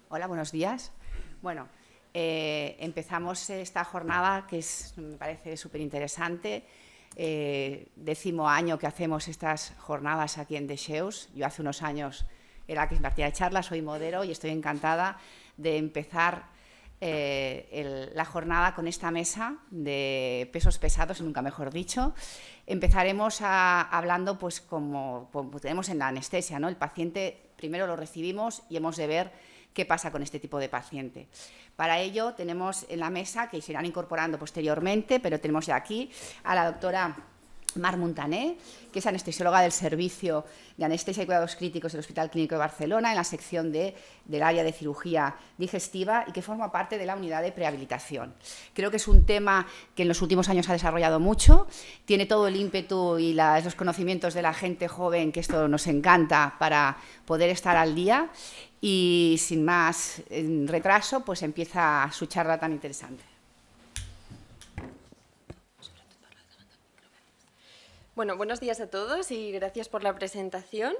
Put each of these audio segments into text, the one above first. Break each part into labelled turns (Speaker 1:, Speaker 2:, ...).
Speaker 1: Hola, buenos días. Bueno, empezamos esta jornada que me parece súper interesante. 10º año que hacemos estas jornadas aquí en Dexeus. Yo hace unos años era la que impartía charlas, soy modelo y estoy encantada de empezar la jornada con esta mesa de pesos pesados, nunca mejor dicho. Empezaremos hablando, pues como tenemos en la anestesia, ¿no? El paciente primero lo recibimos y hemos de ver qué pasa con este tipo de paciente. Para ello tenemos en la mesa, que se irán incorporando posteriormente, pero tenemos ya aquí a la doctora Mar Muntané, que es anestesióloga del Servicio de Anestesia y Cuidados Críticos del Hospital Clínico de Barcelona, en la sección del área de cirugía digestiva y que forma parte de la unidad de prehabilitación. Creo que es un tema que en los últimos años ha desarrollado mucho, tiene todo el ímpetu y los conocimientos de la gente joven, que esto nos encanta para poder estar al día, y sin más retraso, pues empieza su charla tan interesante.
Speaker 2: Bueno, buenos días a todos y gracias por la presentación.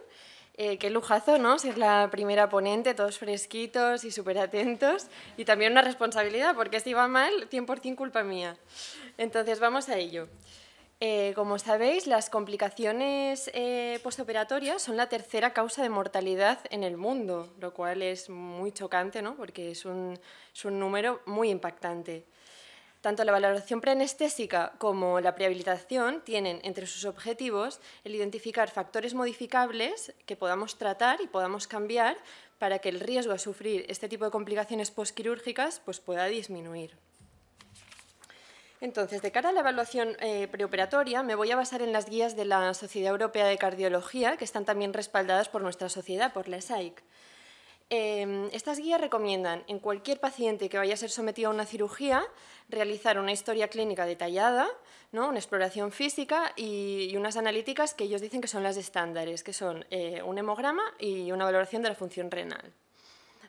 Speaker 2: Qué lujazo, ¿no? Ser la primera ponente, todos fresquitos y súper atentos. Y también una responsabilidad, porque si va mal, 100% culpa mía. Entonces, vamos a ello. Como sabéis, las complicaciones postoperatorias son la tercera causa de mortalidad en el mundo, lo cual es muy chocante, ¿no? Porque es un número muy impactante. Tanto la valoración preanestésica como la prehabilitación tienen entre sus objetivos el identificar factores modificables que podamos tratar y podamos cambiar para que el riesgo a sufrir este tipo de complicaciones postquirúrgicas pues, pueda disminuir. Entonces, de cara a la evaluación preoperatoria, me voy a basar en las guías de la Sociedad Europea de Cardiología, que están también respaldadas por nuestra sociedad, por la ESAIC. Estas guías recomiendan en cualquier paciente que vaya a ser sometido a una cirugía realizar una historia clínica detallada, ¿no? Una exploración física y unas analíticas que ellos dicen que son las estándares, que son un hemograma y una valoración de la función renal.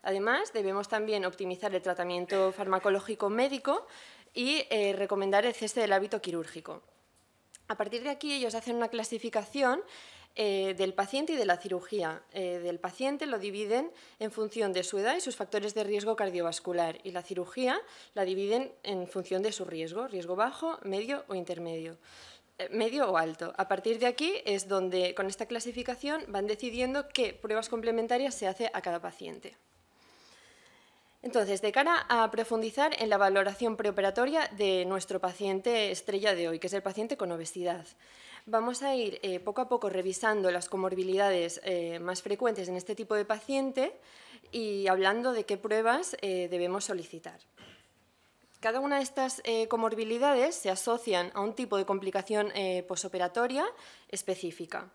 Speaker 2: Además, debemos también optimizar el tratamiento farmacológico médico y recomendar el cese del hábito quirúrgico. A partir de aquí, ellos hacen una clasificación del paciente y de la cirugía. Del paciente lo dividen en función de su edad y sus factores de riesgo cardiovascular, y la cirugía la dividen en función de su riesgo bajo, medio o intermedio, medio o alto. A partir de aquí es donde, con esta clasificación, van decidiendo qué pruebas complementarias se hace a cada paciente. Entonces, de cara a profundizar en la valoración preoperatoria de nuestro paciente estrella de hoy, que es el paciente con obesidad, vamos a ir poco a poco revisando las comorbilidades más frecuentes en este tipo de paciente y hablando de qué pruebas debemos solicitar. Cada una de estas comorbilidades se asocian a un tipo de complicación posoperatoria específica.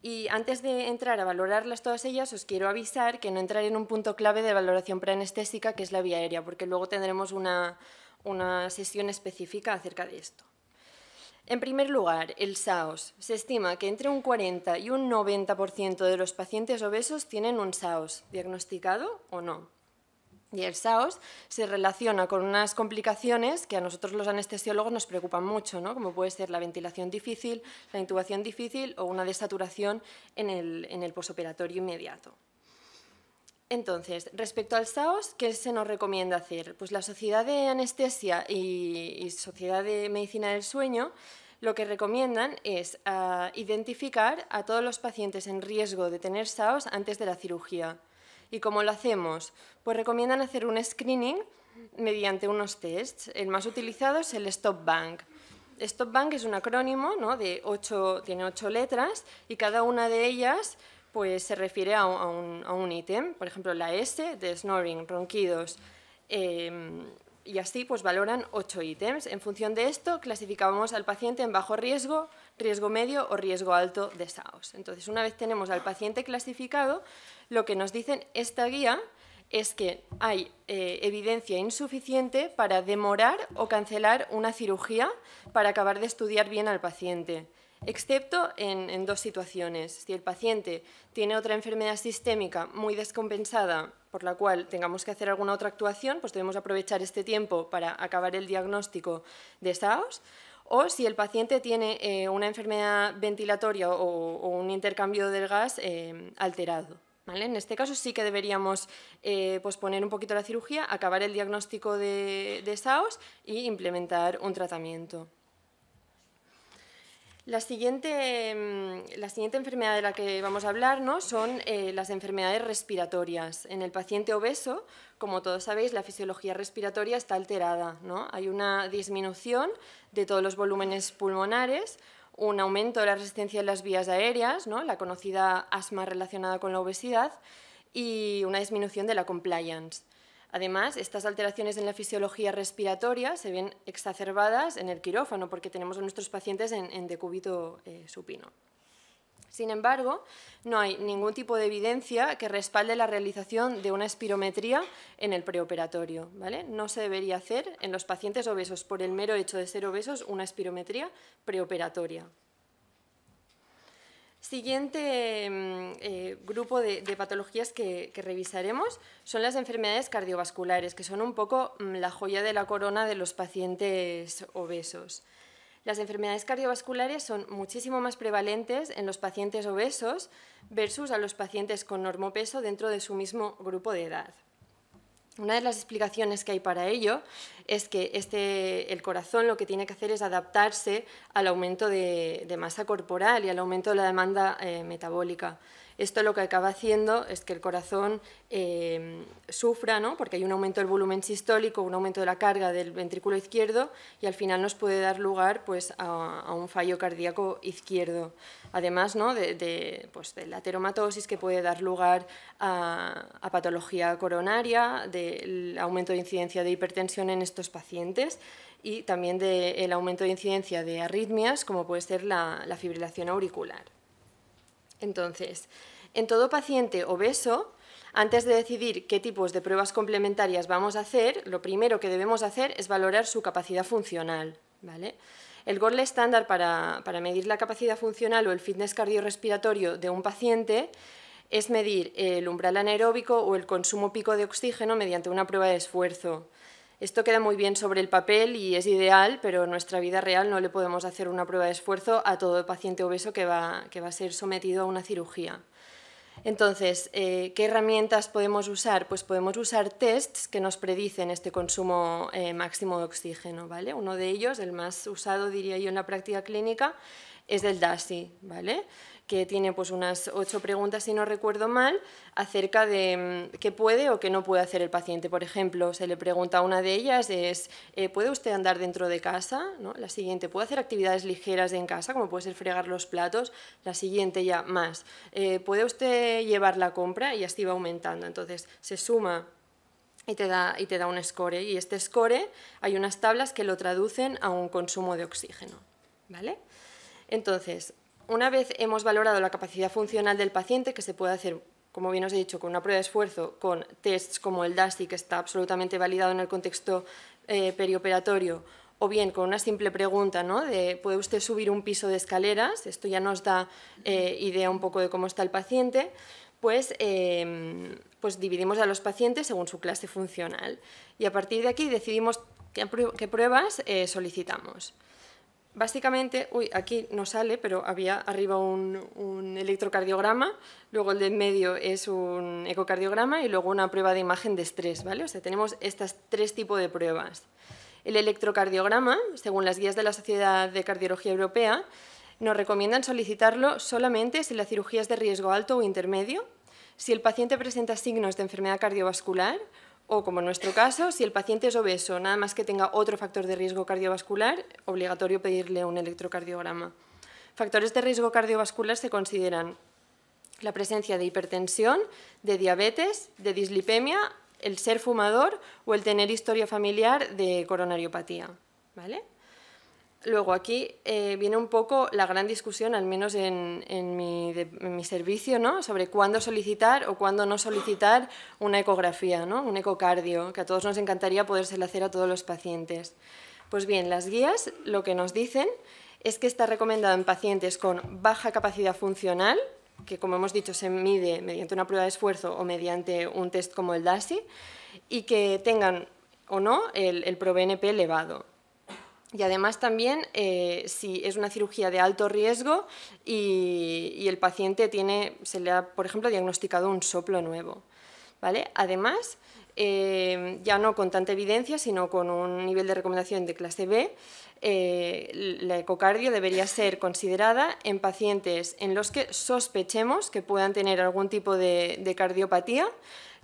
Speaker 2: Y antes de entrar a valorarlas todas ellas, os quiero avisar que no entraré en un punto clave de valoración preanestésica, que es la vía aérea, porque luego tendremos una sesión específica acerca de esto. En primer lugar, el SAOS. Se estima que entre un 40 y un 90% de los pacientes obesos tienen un SAOS, diagnosticado o no. Y el SAOS se relaciona con unas complicaciones que a nosotros los anestesiólogos nos preocupan mucho, ¿no? Como puede ser la ventilación difícil, la intubación difícil o una desaturación en el posoperatorio inmediato. Entonces, respecto al SAOS, ¿qué se nos recomienda hacer? Pues la Sociedad de Anestesia y Sociedad de Medicina del Sueño lo que recomiendan es identificar a todos los pacientes en riesgo de tener SAOS antes de la cirugía. ¿Y cómo lo hacemos? Pues recomiendan hacer un screening mediante unos tests. El más utilizado es el Stop Bank. Stop Bank es un acrónimo, ¿no? Tiene 8 letras y cada una de ellas pues, se refiere a un ítem. Por ejemplo, la S de snoring, ronquidos. Y así pues, valoran 8 ítems. En función de esto, clasificamos al paciente en bajo riesgo, riesgo medio o riesgo alto de SAOS. Entonces, una vez tenemos al paciente clasificado, lo que nos dicen esta guía es que hay evidencia insuficiente para demorar o cancelar una cirugía para acabar de estudiar bien al paciente, excepto en 2 situaciones. Si el paciente tiene otra enfermedad sistémica muy descompensada por la cual tengamos que hacer alguna otra actuación, pues debemos aprovechar este tiempo para acabar el diagnóstico de SAOS, o si el paciente tiene una enfermedad ventilatoria o un intercambio del gas alterado. ¿vale? En este caso sí que deberíamos posponer un poquito la cirugía, acabar el diagnóstico de SAOS y implementar un tratamiento. La siguiente enfermedad de la que vamos a hablar, ¿no?, son las enfermedades respiratorias. En el paciente obeso, como todos sabéis, la fisiología respiratoria está alterada, ¿no? Hay una disminución de todos los volúmenes pulmonares, un aumento de la resistencia en las vías aéreas, ¿no?, la conocida asma relacionada con la obesidad, y una disminución de la compliance. Además, estas alteraciones en la fisiología respiratoria se ven exacerbadas en el quirófano porque tenemos a nuestros pacientes en decúbito supino. Sin embargo, no hay ningún tipo de evidencia que respalde la realización de una espirometría en el preoperatorio, ¿vale? No se debería hacer en los pacientes obesos por el mero hecho de ser obesos una espirometría preoperatoria. Siguiente grupo de patologías que revisaremos son las enfermedades cardiovasculares, que son un poco la joya de la corona de los pacientes obesos. Las enfermedades cardiovasculares son muchísimo más prevalentes en los pacientes obesos versus a los pacientes con normopeso dentro de su mismo grupo de edad. Una de las explicaciones que hay para ello es que el corazón lo que tiene que hacer es adaptarse al aumento de masa corporal y al aumento de la demanda metabólica. Esto lo que acaba haciendo es que el corazón sufra, ¿no?, porque hay un aumento del volumen sistólico, un aumento de la carga del ventrículo izquierdo y al final nos puede dar lugar, pues, a un fallo cardíaco izquierdo. Además, ¿no?, de la ateromatosis, que puede dar lugar a patología coronaria, del aumento de incidencia de hipertensión en estos pacientes y también del aumento de incidencia de arritmias, como puede ser la fibrilación auricular. Entonces, en todo paciente obeso, antes de decidir qué tipos de pruebas complementarias vamos a hacer, lo primero que debemos hacer es valorar su capacidad funcional, ¿vale? El gold estándar para medir la capacidad funcional o el fitness cardiorrespiratorio de un paciente es medir el umbral anaeróbico o el consumo pico de oxígeno mediante una prueba de esfuerzo. Esto queda muy bien sobre el papel y es ideal, pero en nuestra vida real no le podemos hacer una prueba de esfuerzo a todo paciente obeso que va a ser sometido a una cirugía. Entonces, ¿qué herramientas podemos usar? Pues podemos usar tests que nos predicen este consumo máximo de oxígeno, ¿vale? Uno de ellos, el más usado, diría yo, en la práctica clínica, es el DASI, ¿vale?, que tiene, pues, unas 8 preguntas, si no recuerdo mal, acerca de qué puede o qué no puede hacer el paciente. Por ejemplo, se le pregunta, una de ellas es, ¿puede usted andar dentro de casa?, ¿no? La siguiente, ¿puede hacer actividades ligeras en casa, como puede ser fregar los platos? La siguiente ya más, ¿puede usted llevar la compra? Y así va aumentando. Entonces, se suma y te da un score, y este score hay unas tablas que lo traducen a un consumo de oxígeno, ¿vale? Entonces, una vez hemos valorado la capacidad funcional del paciente, que se puede hacer, como bien os he dicho, con una prueba de esfuerzo, con tests como el DASI, que está absolutamente validado en el contexto perioperatorio, o bien con una simple pregunta, ¿no?, de ¿puede usted subir un piso de escaleras? Esto ya nos da idea un poco de cómo está el paciente. Pues dividimos a los pacientes según su clase funcional y a partir de aquí decidimos qué pruebas solicitamos. Básicamente, aquí no sale, pero había arriba un electrocardiograma, luego el de en medio es un ecocardiograma y luego una prueba de imagen de estrés, ¿vale? O sea, tenemos estos 3 tipos de pruebas. El electrocardiograma, según las guías de la Sociedad de Cardiología Europea, nos recomiendan solicitarlo solamente si la cirugía es de riesgo alto o intermedio, si el paciente presenta signos de enfermedad cardiovascular o, como en nuestro caso, si el paciente es obeso, nada más que tenga otro factor de riesgo cardiovascular, obligatorio pedirle un electrocardiograma. Factores de riesgo cardiovascular se consideran la presencia de hipertensión, de diabetes, de dislipemia, el ser fumador o el tener historia familiar de coronariopatía, ¿vale? Luego aquí viene un poco la gran discusión, al menos en mi servicio, ¿no?, sobre cuándo solicitar o cuándo no solicitar una ecografía, ¿no?, un ecocardio, que a todos nos encantaría podérselo hacer a todos los pacientes. Pues bien, las guías lo que nos dicen es que está recomendado en pacientes con baja capacidad funcional, que, como hemos dicho, se mide mediante una prueba de esfuerzo o mediante un test como el DASI, y que tengan o no el ProBNP elevado. Y además también si es una cirugía de alto riesgo y el paciente se le ha, por ejemplo, diagnosticado un soplo nuevo, ¿vale? Además, ya no con tanta evidencia, sino con un nivel de recomendación de clase B, la ecocardio debería ser considerada en pacientes en los que sospechemos que puedan tener algún tipo de cardiopatía,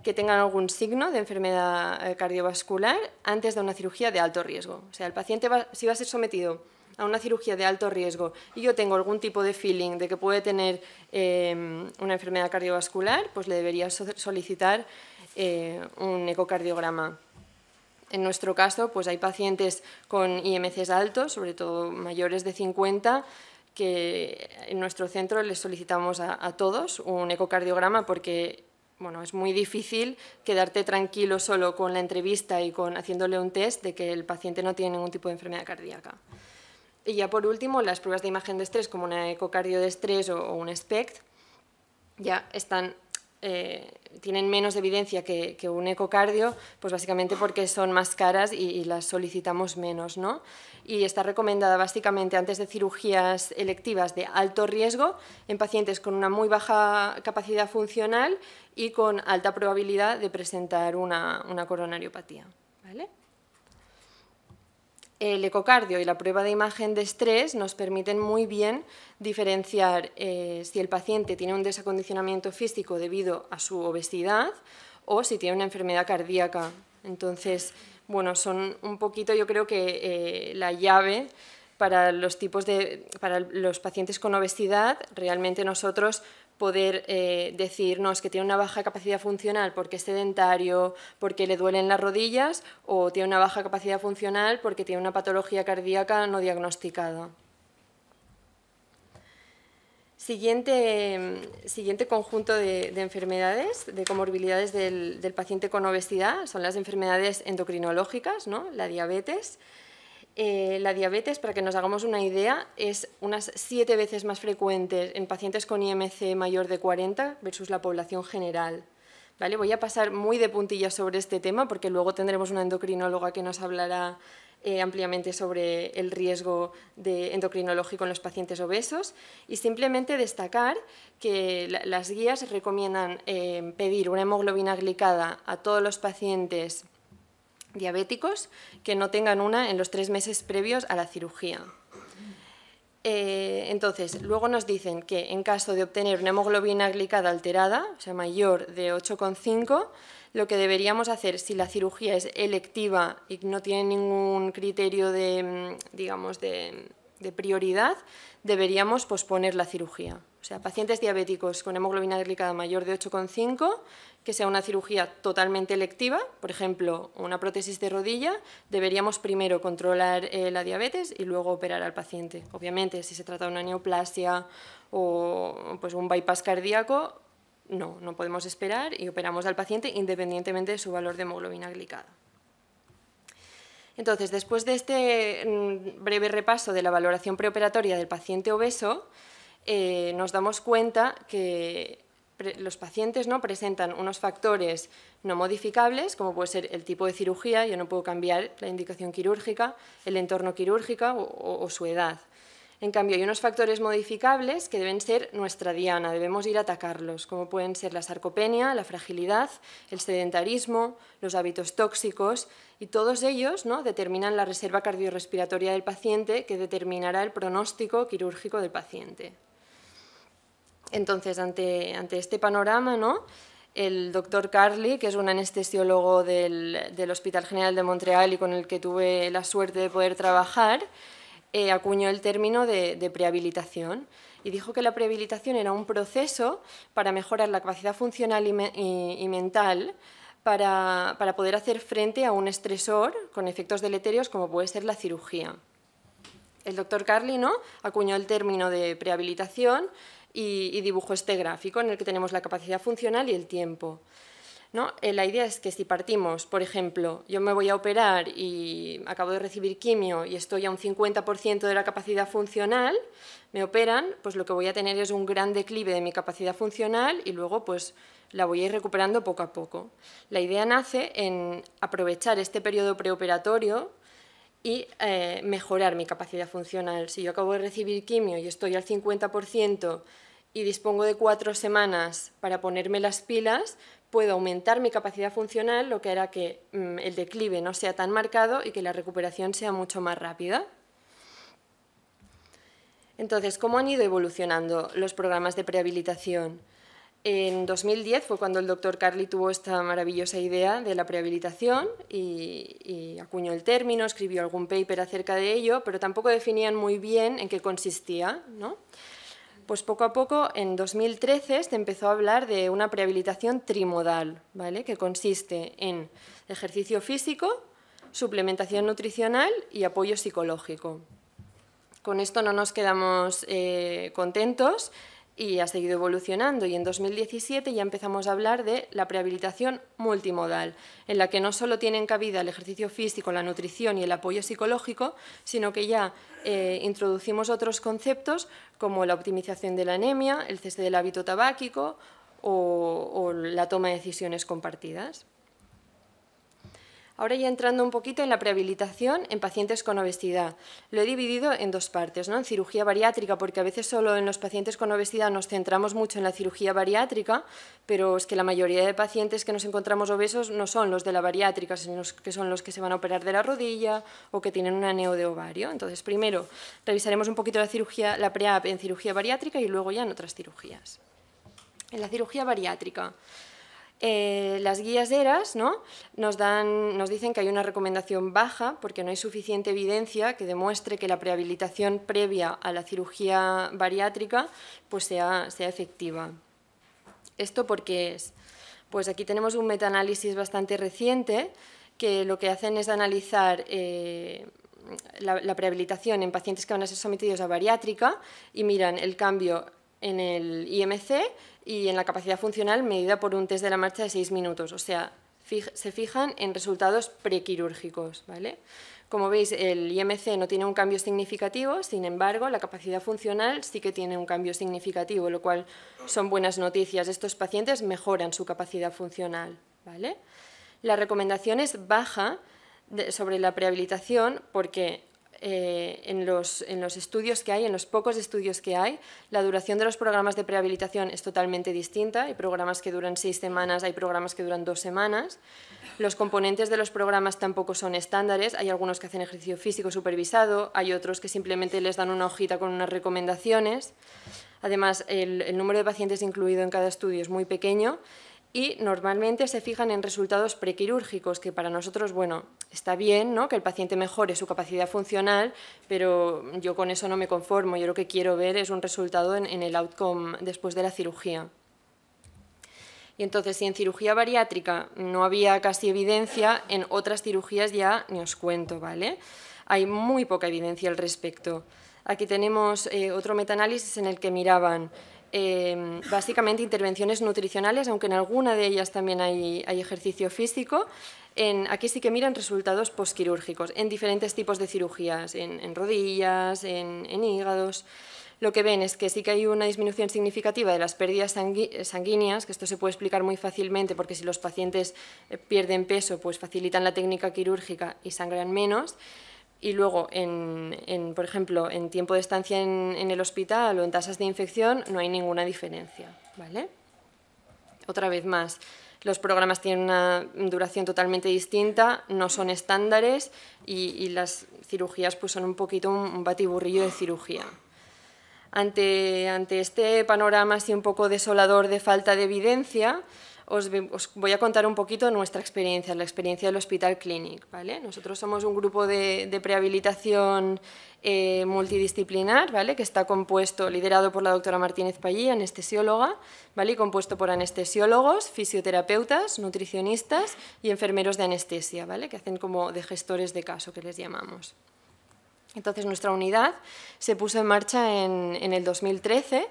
Speaker 2: que tengan algún signo de enfermedad cardiovascular antes de una cirugía de alto riesgo. O sea, el paciente si va a ser sometido a una cirugía de alto riesgo y yo tengo algún tipo de feeling de que puede tener una enfermedad cardiovascular, pues le debería solicitar un ecocardiograma. En nuestro caso, pues hay pacientes con IMCs altos, sobre todo mayores de 50, que en nuestro centro les solicitamos a todos un ecocardiograma porque bueno, es muy difícil quedarte tranquilo solo con la entrevista y haciéndole un test de que el paciente no tiene ningún tipo de enfermedad cardíaca. Y ya por último, las pruebas de imagen de estrés como una ecocardio de estrés o un SPECT ya tienen menos evidencia que un ecocardio, pues básicamente porque son más caras y las solicitamos menos, ¿no? Y está recomendada básicamente antes de cirugías electivas de alto riesgo en pacientes con una muy baja capacidad funcional y con alta probabilidad de presentar una coronariopatía, ¿vale? El ecocardio y la prueba de imagen de estrés nos permiten muy bien diferenciar si el paciente tiene un desacondicionamiento físico debido a su obesidad o si tiene una enfermedad cardíaca. Entonces, bueno, son un poquito, yo creo que la llave para los pacientes con obesidad. Realmente nosotros poder decir, no, es que tiene una baja capacidad funcional porque es sedentario, porque le duelen las rodillas, o tiene una baja capacidad funcional porque tiene una patología cardíaca no diagnosticada. Siguiente conjunto de enfermedades, de comorbilidades del paciente con obesidad, son las enfermedades endocrinológicas, ¿no? La diabetes. La diabetes, para que nos hagamos una idea, es unas 7 veces más frecuente en pacientes con IMC mayor de 40 versus la población general. ¿Vale? Voy a pasar muy de puntillas sobre este tema porque luego tendremos una endocrinóloga que nos hablará ampliamente sobre el riesgo endocrinológico en los pacientes obesos, y simplemente destacar que las guías recomiendan pedir una hemoglobina glicada a todos los pacientes diabéticos que no tengan una en los 3 meses previos a la cirugía. Entonces, luego nos dicen que en caso de obtener una hemoglobina glicada alterada, o sea, mayor de 8,5, lo que deberíamos hacer si la cirugía es electiva y no tiene ningún criterio de prioridad, deberíamos posponer la cirugía. O sea, pacientes diabéticos con hemoglobina glicada mayor de 8,5, que sea una cirugía totalmente electiva, por ejemplo, una prótesis de rodilla, deberíamos primero controlar la diabetes y luego operar al paciente. Obviamente, si se trata de una neoplasia o pues, un bypass cardíaco, no podemos esperar y operamos al paciente independientemente de su valor de hemoglobina glicada. Entonces, después de este breve repaso de la valoración preoperatoria del paciente obeso, nos damos cuenta que los pacientes presentan unos factores no modificables, como puede ser el tipo de cirugía, yo no puedo cambiar la indicación quirúrgica, el entorno quirúrgico o su edad. En cambio, hay unos factores modificables que deben ser nuestra diana, debemos ir a atacarlos, como pueden ser la sarcopenia, la fragilidad, el sedentarismo, los hábitos tóxicos, y todos ellos determinan la reserva cardiorrespiratoria del paciente, que determinará el pronóstico quirúrgico del paciente. Entonces, ante este panorama, el doctor Carli, que es un anestesiólogo del Hospital General de Montreal y con el que tuve la suerte de poder trabajar, acuñó el término de prehabilitación y dijo que la prehabilitación era un proceso para mejorar la capacidad funcional y mental para poder hacer frente a un estresor con efectos deleterios como puede ser la cirugía. El doctor Carli acuñó el término de prehabilitación y dibujó este gráfico en el que tenemos la capacidad funcional y el tiempo. La idea es que si partimos, por ejemplo, yo me voy a operar y acabo de recibir quimio y estoy a un 50% de la capacidad funcional, me operan, pues lo que voy a tener es un gran declive de mi capacidad funcional y luego pues la voy a ir recuperando poco a poco. La idea nace en aprovechar este periodo preoperatorio y mejorar mi capacidad funcional. Si yo acabo de recibir quimio y estoy al 50% y dispongo de 4 semanas para ponerme las pilas, puedo aumentar mi capacidad funcional, lo que hará que el declive no sea tan marcado y que la recuperación sea mucho más rápida. Entonces, ¿cómo han ido evolucionando los programas de prehabilitación? En 2010 fue cuando el doctor Carli tuvo esta maravillosa idea de la prehabilitación y acuñó el término, escribió algún paper acerca de ello, pero tampoco definían muy bien en qué consistía, ¿no? Pues poco a poco, en 2013, se empezó a hablar de una prehabilitación trimodal, ¿vale? Que consiste en ejercicio físico, suplementación nutricional y apoyo psicológico. Con esto no nos quedamos contentos y ha seguido evolucionando, y en 2017 ya empezamos a hablar de la prehabilitación multimodal, en la que no solo tienen cabida el ejercicio físico, la nutrición y el apoyo psicológico, sino que ya introducimos otros conceptos como la optimización de la anemia, el cese del hábito tabáquico o la toma de decisiones compartidas. Ahora ya entrando un poquito en la prehabilitación en pacientes con obesidad. Lo he dividido en dos partes, ¿no? En cirugía bariátrica, porque a veces solo en los pacientes con obesidad nos centramos mucho en la cirugía bariátrica, pero es que la mayoría de pacientes que nos encontramos obesos no son los de la bariátrica, sino que son los que se van a operar de la rodilla o que tienen una neo de ovario. Entonces, primero revisaremos un poquito la pre-ap en cirugía bariátrica y luego ya en otras cirugías. En la cirugía bariátrica, las guías ERAS, ¿no? nos dicen que hay una recomendación baja porque no hay suficiente evidencia que demuestre que la prehabilitación previa a la cirugía bariátrica pues sea efectiva. ¿Esto por qué es? Pues aquí tenemos un metaanálisis bastante reciente que lo que hacen es analizar la prehabilitación en pacientes que van a ser sometidos a bariátrica y miran el cambio en el IMC y en la capacidad funcional medida por un test de la marcha de 6 minutos. O sea, se fijan en resultados prequirúrgicos, ¿vale? Como veis, el IMC no tiene un cambio significativo, sin embargo, la capacidad funcional sí que tiene un cambio significativo, lo cual son buenas noticias. Estos pacientes mejoran su capacidad funcional, ¿vale? La recomendación es baja sobre la prehabilitación porque en los estudios que hay, en los pocos estudios que hay, la duración de los programas de prehabilitación es totalmente distinta. Hay programas que duran 6 semanas, hay programas que duran 2 semanas. Los componentes de los programas tampoco son estándares. Hay algunos que hacen ejercicio físico supervisado, hay otros que simplemente les dan una hojita con unas recomendaciones. Además, el número de pacientes incluido en cada estudio es muy pequeño y normalmente se fijan en resultados prequirúrgicos, que para nosotros, bueno, está bien, ¿no?, que el paciente mejore su capacidad funcional, pero yo con eso no me conformo. Yo lo que quiero ver es un resultado en el outcome después de la cirugía. Y entonces, si en cirugía bariátrica no había casi evidencia, en otras cirugías ya ni os cuento, ¿vale? Hay muy poca evidencia al respecto. Aquí tenemos otro metaanálisis en el que miraban básicamente intervenciones nutricionales, aunque en alguna de ellas también hay ejercicio físico. Aquí sí que miran resultados posquirúrgicos en diferentes tipos de cirugías, en rodillas, en hígados. Lo que ven es que sí que hay una disminución significativa de las pérdidas sanguíneas, que esto se puede explicar muy fácilmente porque si los pacientes pierden peso, pues facilitan la técnica quirúrgica y sangran menos. Y luego, por ejemplo, en tiempo de estancia en el hospital o en tasas de infección no hay ninguna diferencia, ¿vale? Otra vez más, los programas tienen una duración totalmente distinta, no son estándares y las cirugías pues, son un poquito un batiburrillo de cirugía. Ante este panorama así un poco desolador de falta de evidencia, os voy a contar un poquito nuestra experiencia, la experiencia del Hospital Clínic, ¿vale? Nosotros somos un grupo de prehabilitación multidisciplinar, ¿vale?, que está liderado por la doctora Martínez Pallí, anestesióloga, ¿vale?, y compuesto por anestesiólogos, fisioterapeutas, nutricionistas y enfermeros de anestesia, ¿vale?, que hacen como de gestores de caso, que les llamamos. Entonces, nuestra unidad se puso en marcha en el 2013,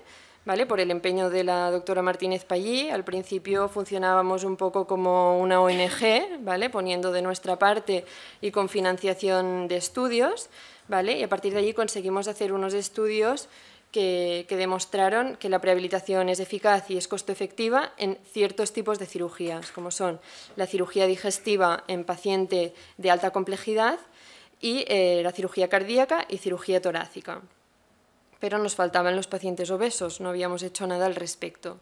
Speaker 2: ¿vale?, por el empeño de la doctora Martínez Pallí. Al principio funcionábamos un poco como una ONG, ¿vale?, poniendo de nuestra parte y con financiación de estudios, ¿vale?, y a partir de allí conseguimos hacer unos estudios que demostraron que la prehabilitación es eficaz y es costo efectiva en ciertos tipos de cirugías, como son la cirugía digestiva en paciente de alta complejidad y la cirugía cardíaca y cirugía torácica. Pero nos faltaban los pacientes obesos, no habíamos hecho nada al respecto.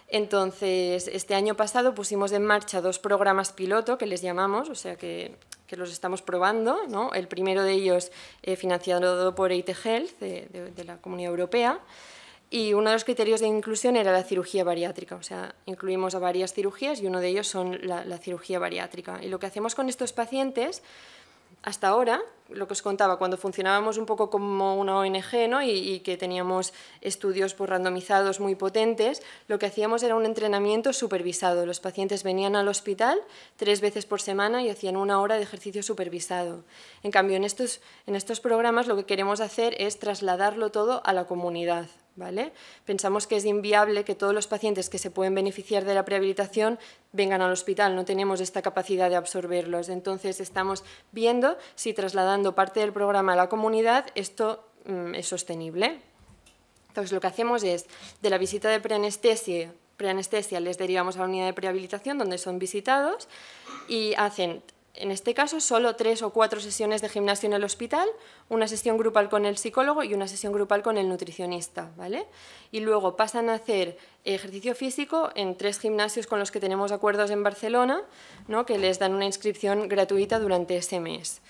Speaker 2: Entonces, este año pasado pusimos en marcha 2 programas piloto, que les llamamos, o sea que los estamos probando, ¿no? El primero de ellos financiado por EIT Health, de la Comunidad Europea, y uno de los criterios de inclusión era la cirugía bariátrica, o sea, incluimos a varias cirugías y uno de ellos son la cirugía bariátrica. Y lo que hacemos con estos pacientes, hasta ahora, lo que os contaba, cuando funcionábamos un poco como una ONG, ¿no? y que teníamos estudios randomizados muy potentes, lo que hacíamos era un entrenamiento supervisado. Los pacientes venían al hospital 3 veces por semana y hacían 1 hora de ejercicio supervisado. En cambio, en estos programas lo que queremos hacer es trasladarlo todo a la comunidad, ¿vale? Pensamos que es inviable que todos los pacientes que se pueden beneficiar de la prehabilitación vengan al hospital, no tenemos esta capacidad de absorberlos. Entonces, estamos viendo si trasladando parte del programa a la comunidad esto es sostenible. Entonces, lo que hacemos es, de la visita de preanestesia les derivamos a la unidad de prehabilitación donde son visitados y hacen, en este caso, solo 3 o 4 sesiones de gimnasio en el hospital, una sesión grupal con el psicólogo y una sesión grupal con el nutricionista, ¿vale? Y luego pasan a hacer ejercicio físico en 3 gimnasios con los que tenemos acuerdos en Barcelona, ¿no? Que les dan una inscripción gratuita durante ese mes.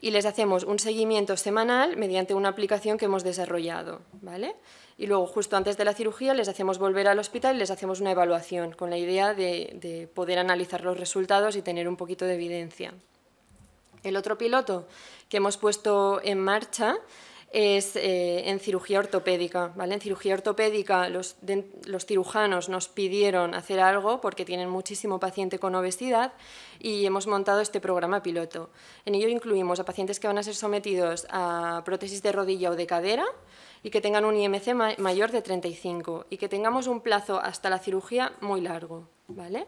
Speaker 2: Y les hacemos un seguimiento semanal mediante una aplicación que hemos desarrollado, ¿vale? Y luego, justo antes de la cirugía, les hacemos volver al hospital y les hacemos una evaluación con la idea de poder analizar los resultados y tener un poquito de evidencia. El otro piloto que hemos puesto en marcha es en cirugía ortopédica, ¿vale? En cirugía ortopédica los cirujanos nos pidieron hacer algo porque tienen muchísimo paciente con obesidad y hemos montado este programa piloto. En ello incluimos a pacientes que van a ser sometidos a prótesis de rodilla o de cadera y que tengan un IMC mayor de 35 y que tengamos un plazo hasta la cirugía muy largo, ¿vale?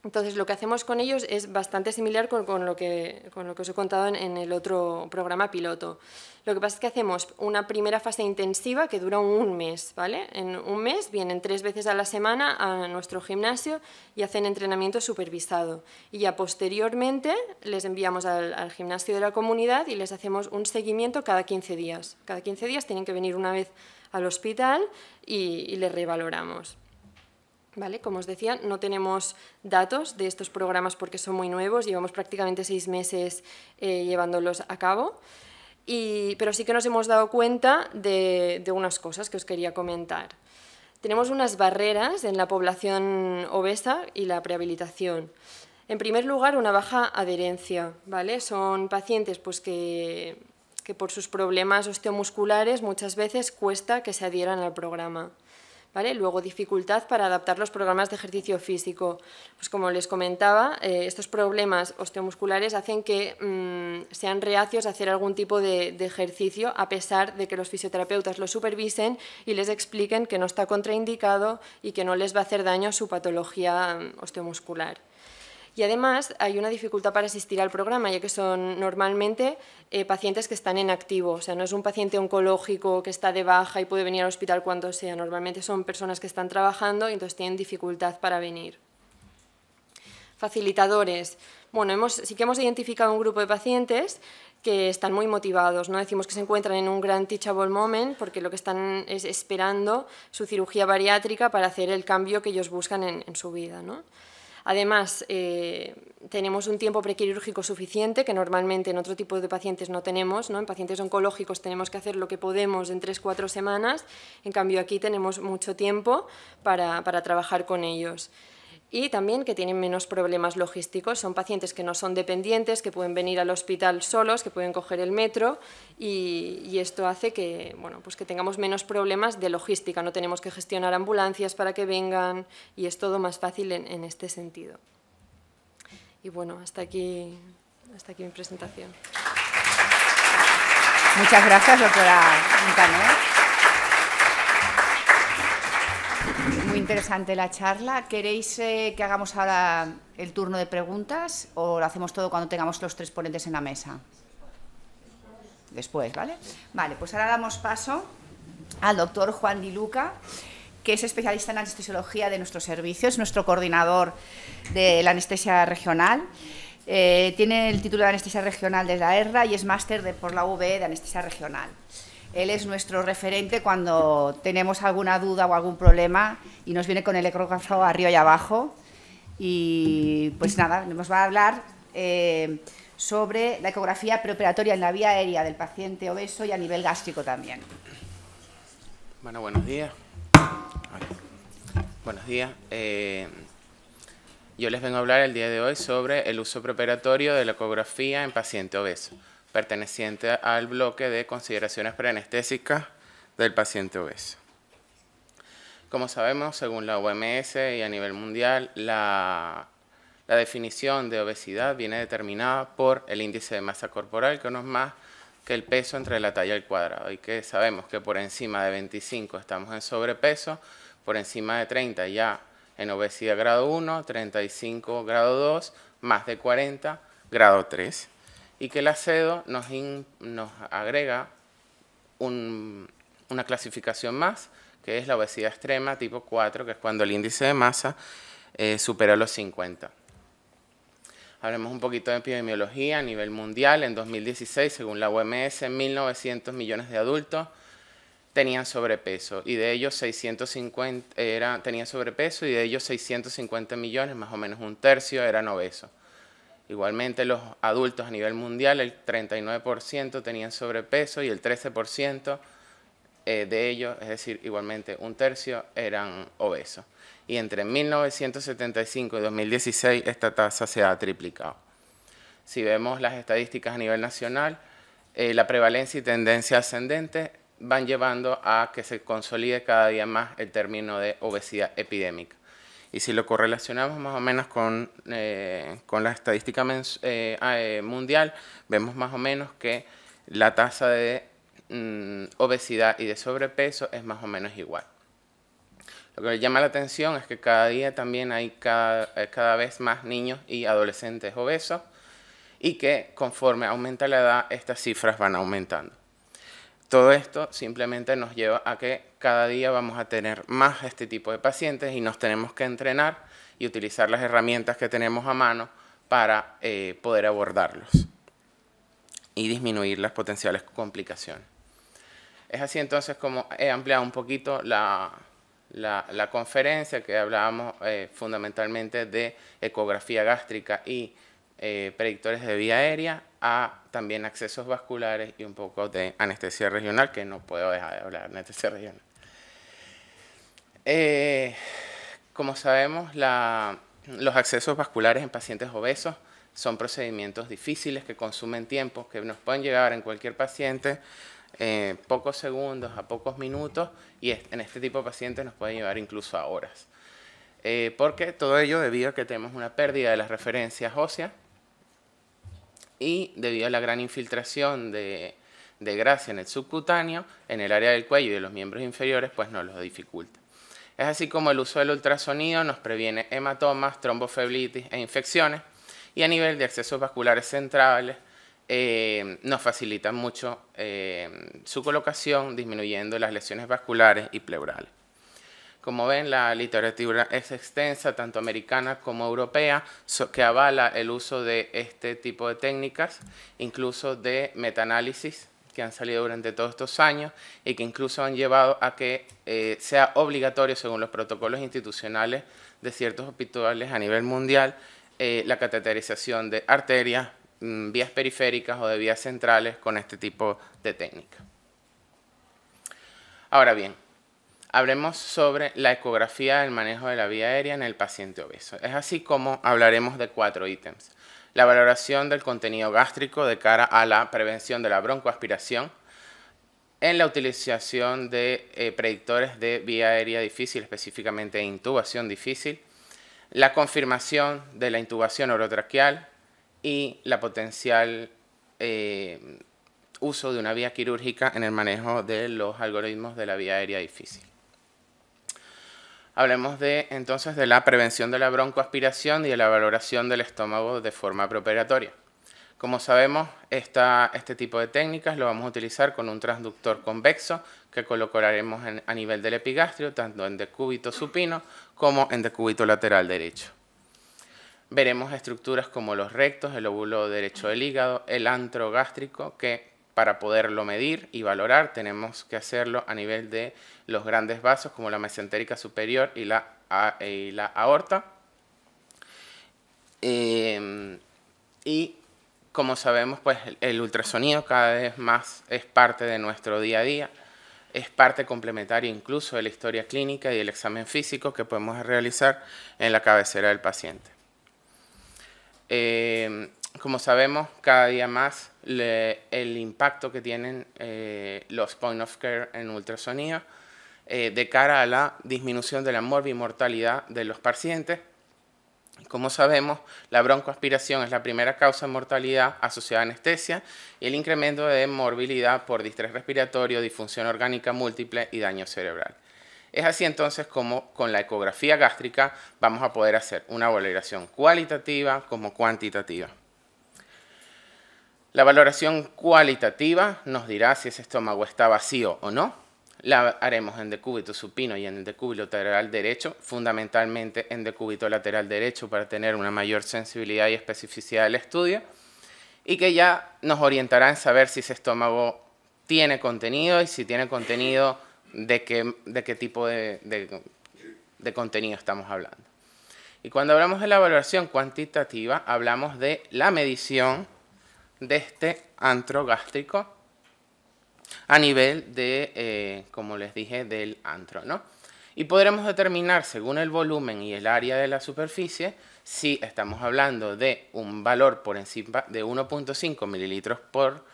Speaker 2: Entonces, lo que hacemos con ellos es bastante similar con lo que os he contado en el otro programa piloto. Lo que pasa es que hacemos una primera fase intensiva que dura un mes, ¿vale? En un mes vienen 3 veces a la semana a nuestro gimnasio y hacen entrenamiento supervisado. Y ya posteriormente les enviamos al gimnasio de la comunidad y les hacemos un seguimiento cada 15 días. Cada 15 días tienen que venir una vez al hospital y les revaloramos. ¿Vale? Como os decía, no tenemos datos de estos programas porque son muy nuevos, llevamos prácticamente 6 meses llevándolos a cabo, pero sí que nos hemos dado cuenta de unas cosas que os quería comentar. Tenemos unas barreras en la población obesa y la prehabilitación. En primer lugar, una baja adherencia, ¿vale? Son pacientes pues, que por sus problemas osteomusculares muchas veces cuesta que se adhieran al programa. ¿Vale? Luego, dificultad para adaptar los programas de ejercicio físico. Pues como les comentaba, estos problemas osteomusculares hacen que sean reacios a hacer algún tipo de ejercicio a pesar de que los fisioterapeutas lo supervisen y les expliquen que no está contraindicado y que no les va a hacer daño a su patología osteomuscular. Y además hay una dificultad para asistir al programa, ya que son normalmente pacientes que están en activo, o sea, no es un paciente oncológico que está de baja y puede venir al hospital cuando sea, normalmente son personas que están trabajando y entonces tienen dificultad para venir. Facilitadores. Bueno, sí que hemos identificado un grupo de pacientes que están muy motivados, ¿no? Decimos que se encuentran en un gran teachable moment porque lo que están es esperando su cirugía bariátrica para hacer el cambio que ellos buscan en su vida, ¿no? Además, tenemos un tiempo prequirúrgico suficiente, que normalmente en otro tipo de pacientes no tenemos, ¿no? En pacientes oncológicos tenemos que hacer lo que podemos en 3-4 semanas, en cambio aquí tenemos mucho tiempo para trabajar con ellos. Y también que tienen menos problemas logísticos, son pacientes que no son dependientes, que pueden venir al hospital solos, que pueden coger el metro y esto hace que, bueno, pues que tengamos menos problemas de logística, no tenemos que gestionar ambulancias para que vengan y es todo más fácil en este sentido. Y bueno, hasta aquí mi presentación.
Speaker 1: Muchas gracias, doctora Montaner. Muy interesante la charla. ¿Queréis que hagamos ahora el turno de preguntas o lo hacemos todo cuando tengamos los 3 ponentes en la mesa? Después, ¿vale? Vale, pues ahora damos paso al doctor Juan Di Luca, que es especialista en anestesiología de nuestro servicio, es nuestro coordinador de la anestesia regional. Tiene el título de anestesia regional de la ERRA y es máster por la UVE de anestesia regional. Él es nuestro referente cuando tenemos alguna duda o algún problema y nos viene con el ecógrafo arriba y abajo. Y pues nada, nos va a hablar sobre la ecografía preoperatoria en la vía aérea del paciente obeso y a nivel gástrico también.
Speaker 3: Bueno, buenos días. Buenos días. Yo les vengo a hablar el día de hoy sobre el uso preoperatorio de la ecografía en paciente obeso, perteneciente al bloque de consideraciones preanestésicas del paciente obeso. Como sabemos, según la OMS y a nivel mundial, la definición de obesidad viene determinada por el índice de masa corporal, que no es más que el peso entre la talla al cuadrado, y que sabemos que por encima de 25 estamos en sobrepeso, por encima de 30 ya en obesidad grado 1, 35 grado 2, más de 40 grado 3, y que la CEDO nos agrega una clasificación más, que es la obesidad extrema tipo 4, que es cuando el índice de masa supera los 50. Hablemos un poquito de epidemiología a nivel mundial. En 2016, según la OMS, 1.900 millones de adultos tenían sobrepeso y de ellos 650 tenían sobrepeso y de ellos 650 millones, más o menos un tercio, eran obesos. Igualmente los adultos a nivel mundial, el 39% tenían sobrepeso y el 13% de ellos, es decir, igualmente un tercio, eran obesos. Y entre 1975 y 2016 esta tasa se ha triplicado. Si vemos las estadísticas a nivel nacional, la prevalencia y tendencia ascendente van llevando a que se consolide cada día más el término de obesidad epidémica. Y si lo correlacionamos más o menos con la estadística mundial, vemos más o menos que la tasa de obesidad y de sobrepeso es más o menos igual. Lo que llama la atención es que cada día también hay cada vez más niños y adolescentes obesos y que conforme aumenta la edad estas cifras van aumentando. Todo esto simplemente nos lleva a que cada día vamos a tener más este tipo de pacientes y nos tenemos que entrenar y utilizar las herramientas que tenemos a mano para poder abordarlos y disminuir las potenciales complicaciones. Es así entonces como he ampliado un poquito la conferencia, que hablábamos fundamentalmente de ecografía gástrica y predictores de vía aérea, a también accesos vasculares y un poco de anestesia regional, que no puedo dejar de hablar de anestesia regional. Como sabemos, los accesos vasculares en pacientes obesos son procedimientos difíciles que consumen tiempo, que nos pueden llegar en cualquier paciente pocos segundos a pocos minutos, y en este tipo de pacientes nos pueden llevar incluso a horas. Porque todo ello debido a que tenemos una pérdida de las referencias óseas y debido a la gran infiltración de grasa en el subcutáneo, en el área del cuello y de los miembros inferiores, pues nos lo dificulta. Es así como el uso del ultrasonido nos previene hematomas, tromboflebitis e infecciones, y a nivel de accesos vasculares centrales nos facilita mucho su colocación, disminuyendo las lesiones vasculares y pleurales. Como ven, la literatura es extensa, tanto americana como europea, que avala el uso de este tipo de técnicas, incluso de metaanálisis que han salido durante todos estos años y que incluso han llevado a que sea obligatorio, según los protocolos institucionales de ciertos hospitales a nivel mundial, la cateterización de arterias, vías periféricas o de vías centrales con este tipo de técnica. Ahora bien, hablemos sobre la ecografía del manejo de la vía aérea en el paciente obeso. Es así como hablaremos de 4 ítems. La valoración del contenido gástrico de cara a la prevención de la broncoaspiración, en la utilización de predictores de vía aérea difícil, específicamente intubación difícil, la confirmación de la intubación orotraqueal y la potencial uso de una vía quirúrgica en el manejo de los algoritmos de la vía aérea difícil. Hablemos entonces de la prevención de la broncoaspiración y de la valoración del estómago de forma preoperatoria. Como sabemos, este tipo de técnicas lo vamos a utilizar con un transductor convexo que colocaremos a nivel del epigastrio, tanto en decúbito supino como en decúbito lateral derecho. veremos estructuras como los rectos, el lóbulo derecho del hígado, el antro gástrico, que para poderlo medir y valorar tenemos que hacerlo a nivel de los grandes vasos como la mesentérica superior y la aorta. Y como sabemos, pues el ultrasonido cada vez más es parte de nuestro día a día, es parte complementaria incluso de la historia clínica y el examen físico que podemos realizar en la cabecera del paciente. Como sabemos, cada día más el impacto que tienen los point of care en ultrasonido de cara a la disminución de la morbimortalidad de los pacientes. Como sabemos, la broncoaspiración es la primera causa de mortalidad asociada a anestesia y el incremento de morbilidad por distrés respiratorio, disfunción orgánica múltiple y daño cerebral. Es así entonces como con la ecografía gástrica vamos a poder hacer una valoración cualitativa como cuantitativa. La valoración cualitativa nos dirá si ese estómago está vacío o no. La haremos en decúbito supino y en decúbito lateral derecho, fundamentalmente en decúbito lateral derecho para tener una mayor sensibilidad y especificidad del estudio y que ya nos orientará en saber si ese estómago tiene contenido y si tiene contenido, de qué tipo de contenido estamos hablando. Y cuando hablamos de la valoración cuantitativa, hablamos de la medición de este antro gástrico a nivel de, como les dije, del antro, ¿no? Y podremos determinar, según el volumen y el área de la superficie, si estamos hablando de un valor por encima de 1.5 mililitros por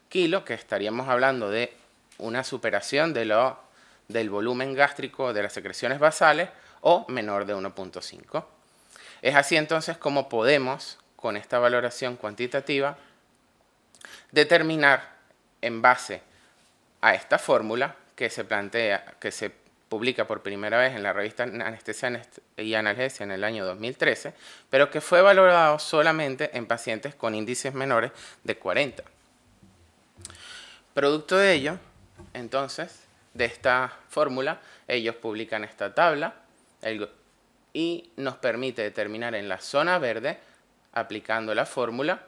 Speaker 3: kilo, que estaríamos hablando de una superación del volumen gástrico de las secreciones basales, o menor de 1.5. Es así entonces como podemos, con esta valoración cuantitativa, determinar en base a esta fórmula que se plantea, que se publica por primera vez en la revista Anestesia y Analgesia en el año 2013, pero que fue valorado solamente en pacientes con índices menores de 40. Producto de ello, entonces, de esta fórmula, ellos publican esta tabla y nos permite determinar en la zona verde, aplicando la fórmula,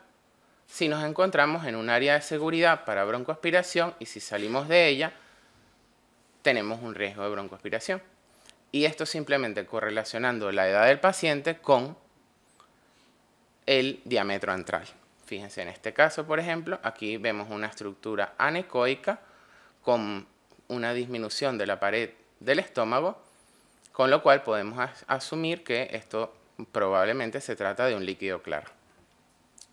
Speaker 3: si nos encontramos en un área de seguridad para broncoaspiración y si salimos de ella, tenemos un riesgo de broncoaspiración. Y esto simplemente correlacionando la edad del paciente con el diámetro antral. Fíjense, en este caso, por ejemplo, aquí vemos una estructura anecoica con una disminución de la pared del estómago, con lo cual podemos asumir que esto probablemente se trata de un líquido claro.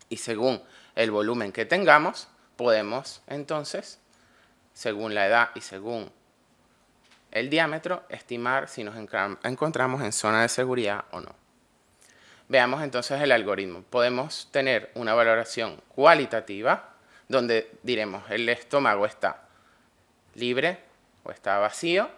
Speaker 3: Y según el volumen que tengamos, podemos entonces, según la edad y según el diámetro, estimar si nos encontramos en zona de seguridad o no. Veamos entonces el algoritmo. Podemos tener una valoración cualitativa, donde diremos el estómago está libre o está vacío,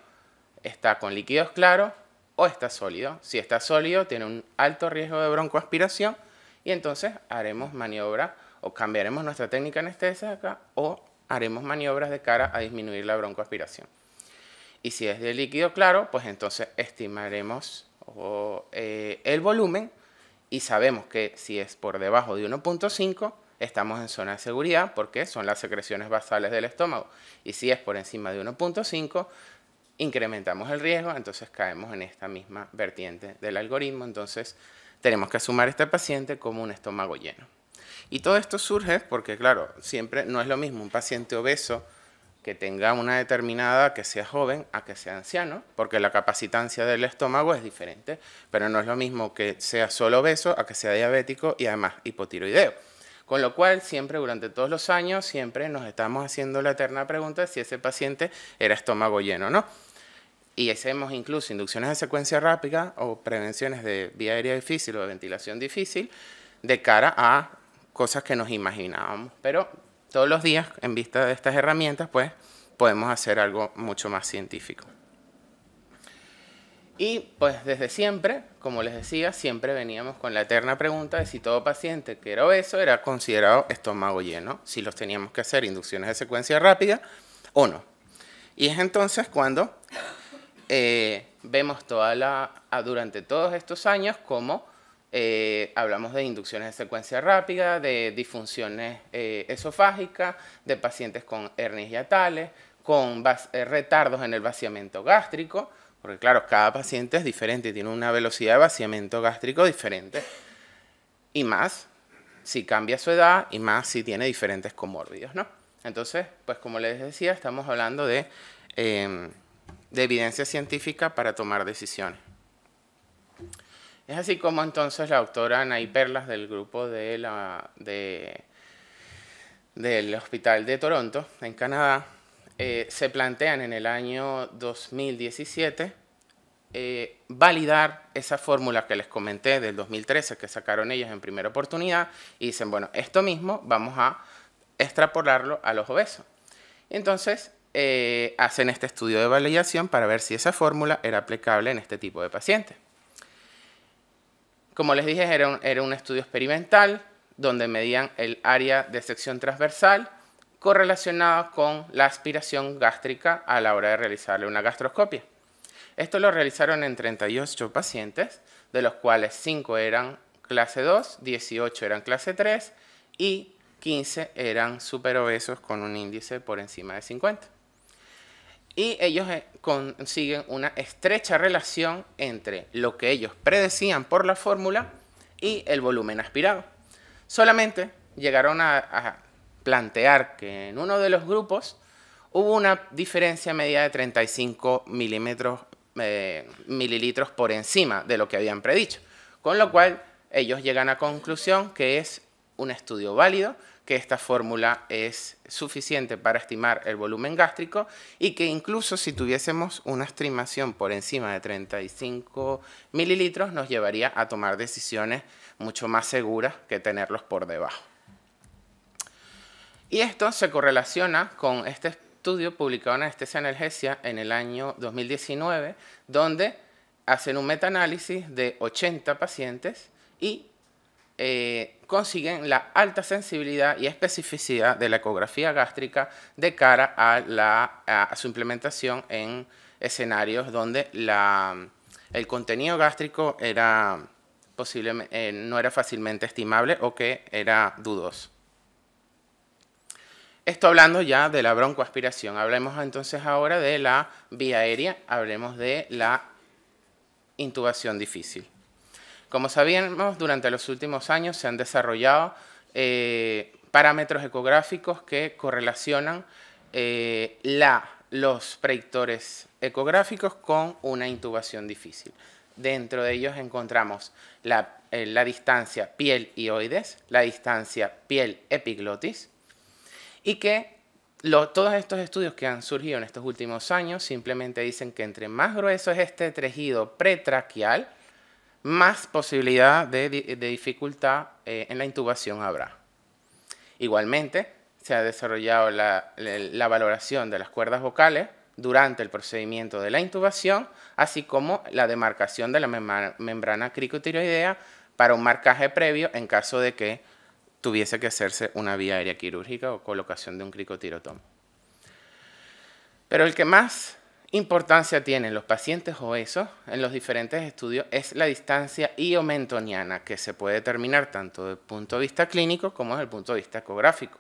Speaker 3: está con líquidos claros o está sólido. Si está sólido, tiene un alto riesgo de broncoaspiración y entonces haremos maniobra o cambiaremos nuestra técnica anestésica o haremos maniobras de cara a disminuir la broncoaspiración. Y si es de líquido claro, pues entonces estimaremos el volumen y sabemos que si es por debajo de 1.5 estamos en zona de seguridad porque son las secreciones basales del estómago. Y si es por encima de 1.5 incrementamos el riesgo, entonces caemos en esta misma vertiente del algoritmo. Entonces tenemos que asumir a este paciente como un estómago lleno. Y todo esto surge porque, claro, siempre no es lo mismo un paciente obeso que tenga una determinada, que sea joven, a que sea anciano, porque la capacitancia del estómago es diferente, pero no es lo mismo que sea solo obeso a que sea diabético y además hipotiroideo. Con lo cual, siempre durante todos los años, siempre nos estamos haciendo la eterna pregunta de si ese paciente era estómago lleno o no. Y hacemos incluso inducciones de secuencia rápida o prevenciones de vía aérea difícil o de ventilación difícil de cara a cosas que nos imaginábamos. Pero todos los días, en vista de estas herramientas, pues podemos hacer algo mucho más científico. Y pues desde siempre, como les decía, siempre veníamos con la eterna pregunta de si todo paciente que era obeso era considerado estómago lleno, si los teníamos que hacer inducciones de secuencia rápida o no. Y es entonces cuando vemos durante todos estos años cómo hablamos de inducciones de secuencia rápida, de disfunciones esofágicas, de pacientes con hernias hiatales, con retardos en el vaciamiento gástrico, porque claro, cada paciente es diferente y tiene una velocidad de vaciamiento gástrico diferente. Y más si cambia su edad y más si tiene diferentes comórbidos, ¿no? Entonces, pues como les decía, estamos hablando de evidencia científica para tomar decisiones. Es así como entonces la doctora Anaí Perlas del grupo del Hospital de Toronto, en Canadá, se plantean en el año 2017 validar esa fórmula que les comenté del 2013 que sacaron ellos en primera oportunidad y dicen, bueno, esto mismo vamos a extrapolarlo a los obesos. Entonces, hacen este estudio de validación para ver si esa fórmula era aplicable en este tipo de pacientes. Como les dije, era un estudio experimental donde medían el área de sección transversal correlacionada con la aspiración gástrica a la hora de realizarle una gastroscopia. Esto lo realizaron en 38 pacientes, de los cuales 5 eran clase 2, 18 eran clase 3 y 15 eran superobesos con un índice por encima de 50. Y ellos consiguen una estrecha relación entre lo que ellos predecían por la fórmula y el volumen aspirado. Solamente llegaron a plantear que en uno de los grupos hubo una diferencia media de 35 mililitros por encima de lo que habían predicho, con lo cual ellos llegan a conclusión que es un estudio válido, que esta fórmula es suficiente para estimar el volumen gástrico y que incluso si tuviésemos una estimación por encima de 35 mililitros nos llevaría a tomar decisiones mucho más seguras que tenerlos por debajo. Y esto se correlaciona con este estudio publicado en Anestesia Analgesia en el año 2019, donde hacen un metaanálisis de 80 pacientes y consiguen la alta sensibilidad y especificidad de la ecografía gástrica de cara a su implementación en escenarios donde el contenido gástrico no era fácilmente estimable o que era dudoso. Esto hablando ya de la broncoaspiración. Hablemos entonces ahora de la vía aérea, hablemos de la intubación difícil. Como sabíamos, durante los últimos años se han desarrollado parámetros ecográficos que correlacionan los predictores ecográficos con una intubación difícil. Dentro de ellos encontramos la distancia piel-ioides, la distancia piel-epiglotis, y que todos estos estudios que han surgido en estos últimos años simplemente dicen que entre más grueso es este tejido pretraquial, más posibilidad de dificultad en la intubación habrá. Igualmente, se ha desarrollado la valoración de las cuerdas vocales durante el procedimiento de la intubación, así como la demarcación de la membrana cricotiroidea para un marcaje previo en caso de que tuviese que hacerse una vía aérea quirúrgica o colocación de un cricotirotomo. Pero el que más importancia tienen los pacientes obesos en los diferentes estudios es la distancia iomentoniana, que se puede determinar tanto desde el punto de vista clínico como desde el punto de vista ecográfico.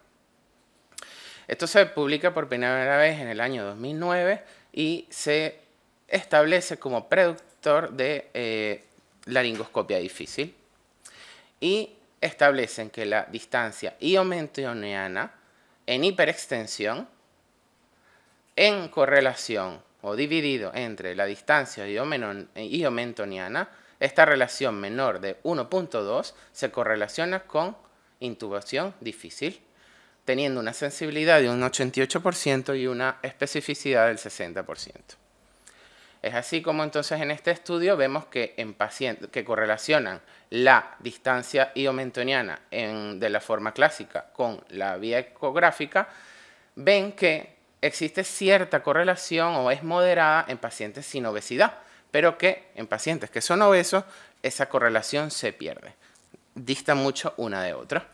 Speaker 3: Esto se publica por primera vez en el año 2009 y se establece como predictor de laringoscopia difícil. Y establecen que la distancia iomentoniana en hiperextensión, en correlación o dividido entre la distancia iomentoniana, esta relación menor de 1.2 se correlaciona con intubación difícil, teniendo una sensibilidad de un 88% y una especificidad del 60%. Es así como entonces en este estudio vemos que en pacientes que correlacionan la distancia iomentoniana de la forma clásica con la vía ecográfica, ven que existe cierta correlación o es moderada en pacientes sin obesidad, pero que en pacientes que son obesos esa correlación se pierde. Dista mucho una de otra.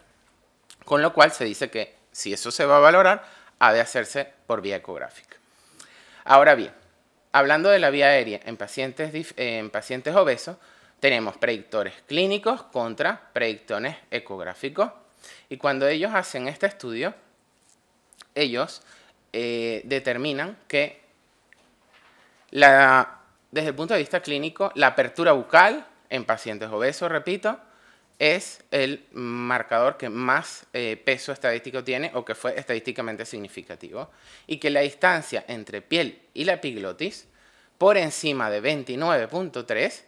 Speaker 3: Con lo cual se dice que si eso se va a valorar, ha de hacerse por vía ecográfica. Ahora bien, hablando de la vía aérea en pacientes obesos, tenemos predictores clínicos contra predictores ecográficos. Y cuando ellos hacen este estudio, ellos determinan que desde el punto de vista clínico, la apertura bucal en pacientes obesos, repito, es el marcador que más peso estadístico tiene o que fue estadísticamente significativo, y que la distancia entre piel y la epiglotis, por encima de 29.3,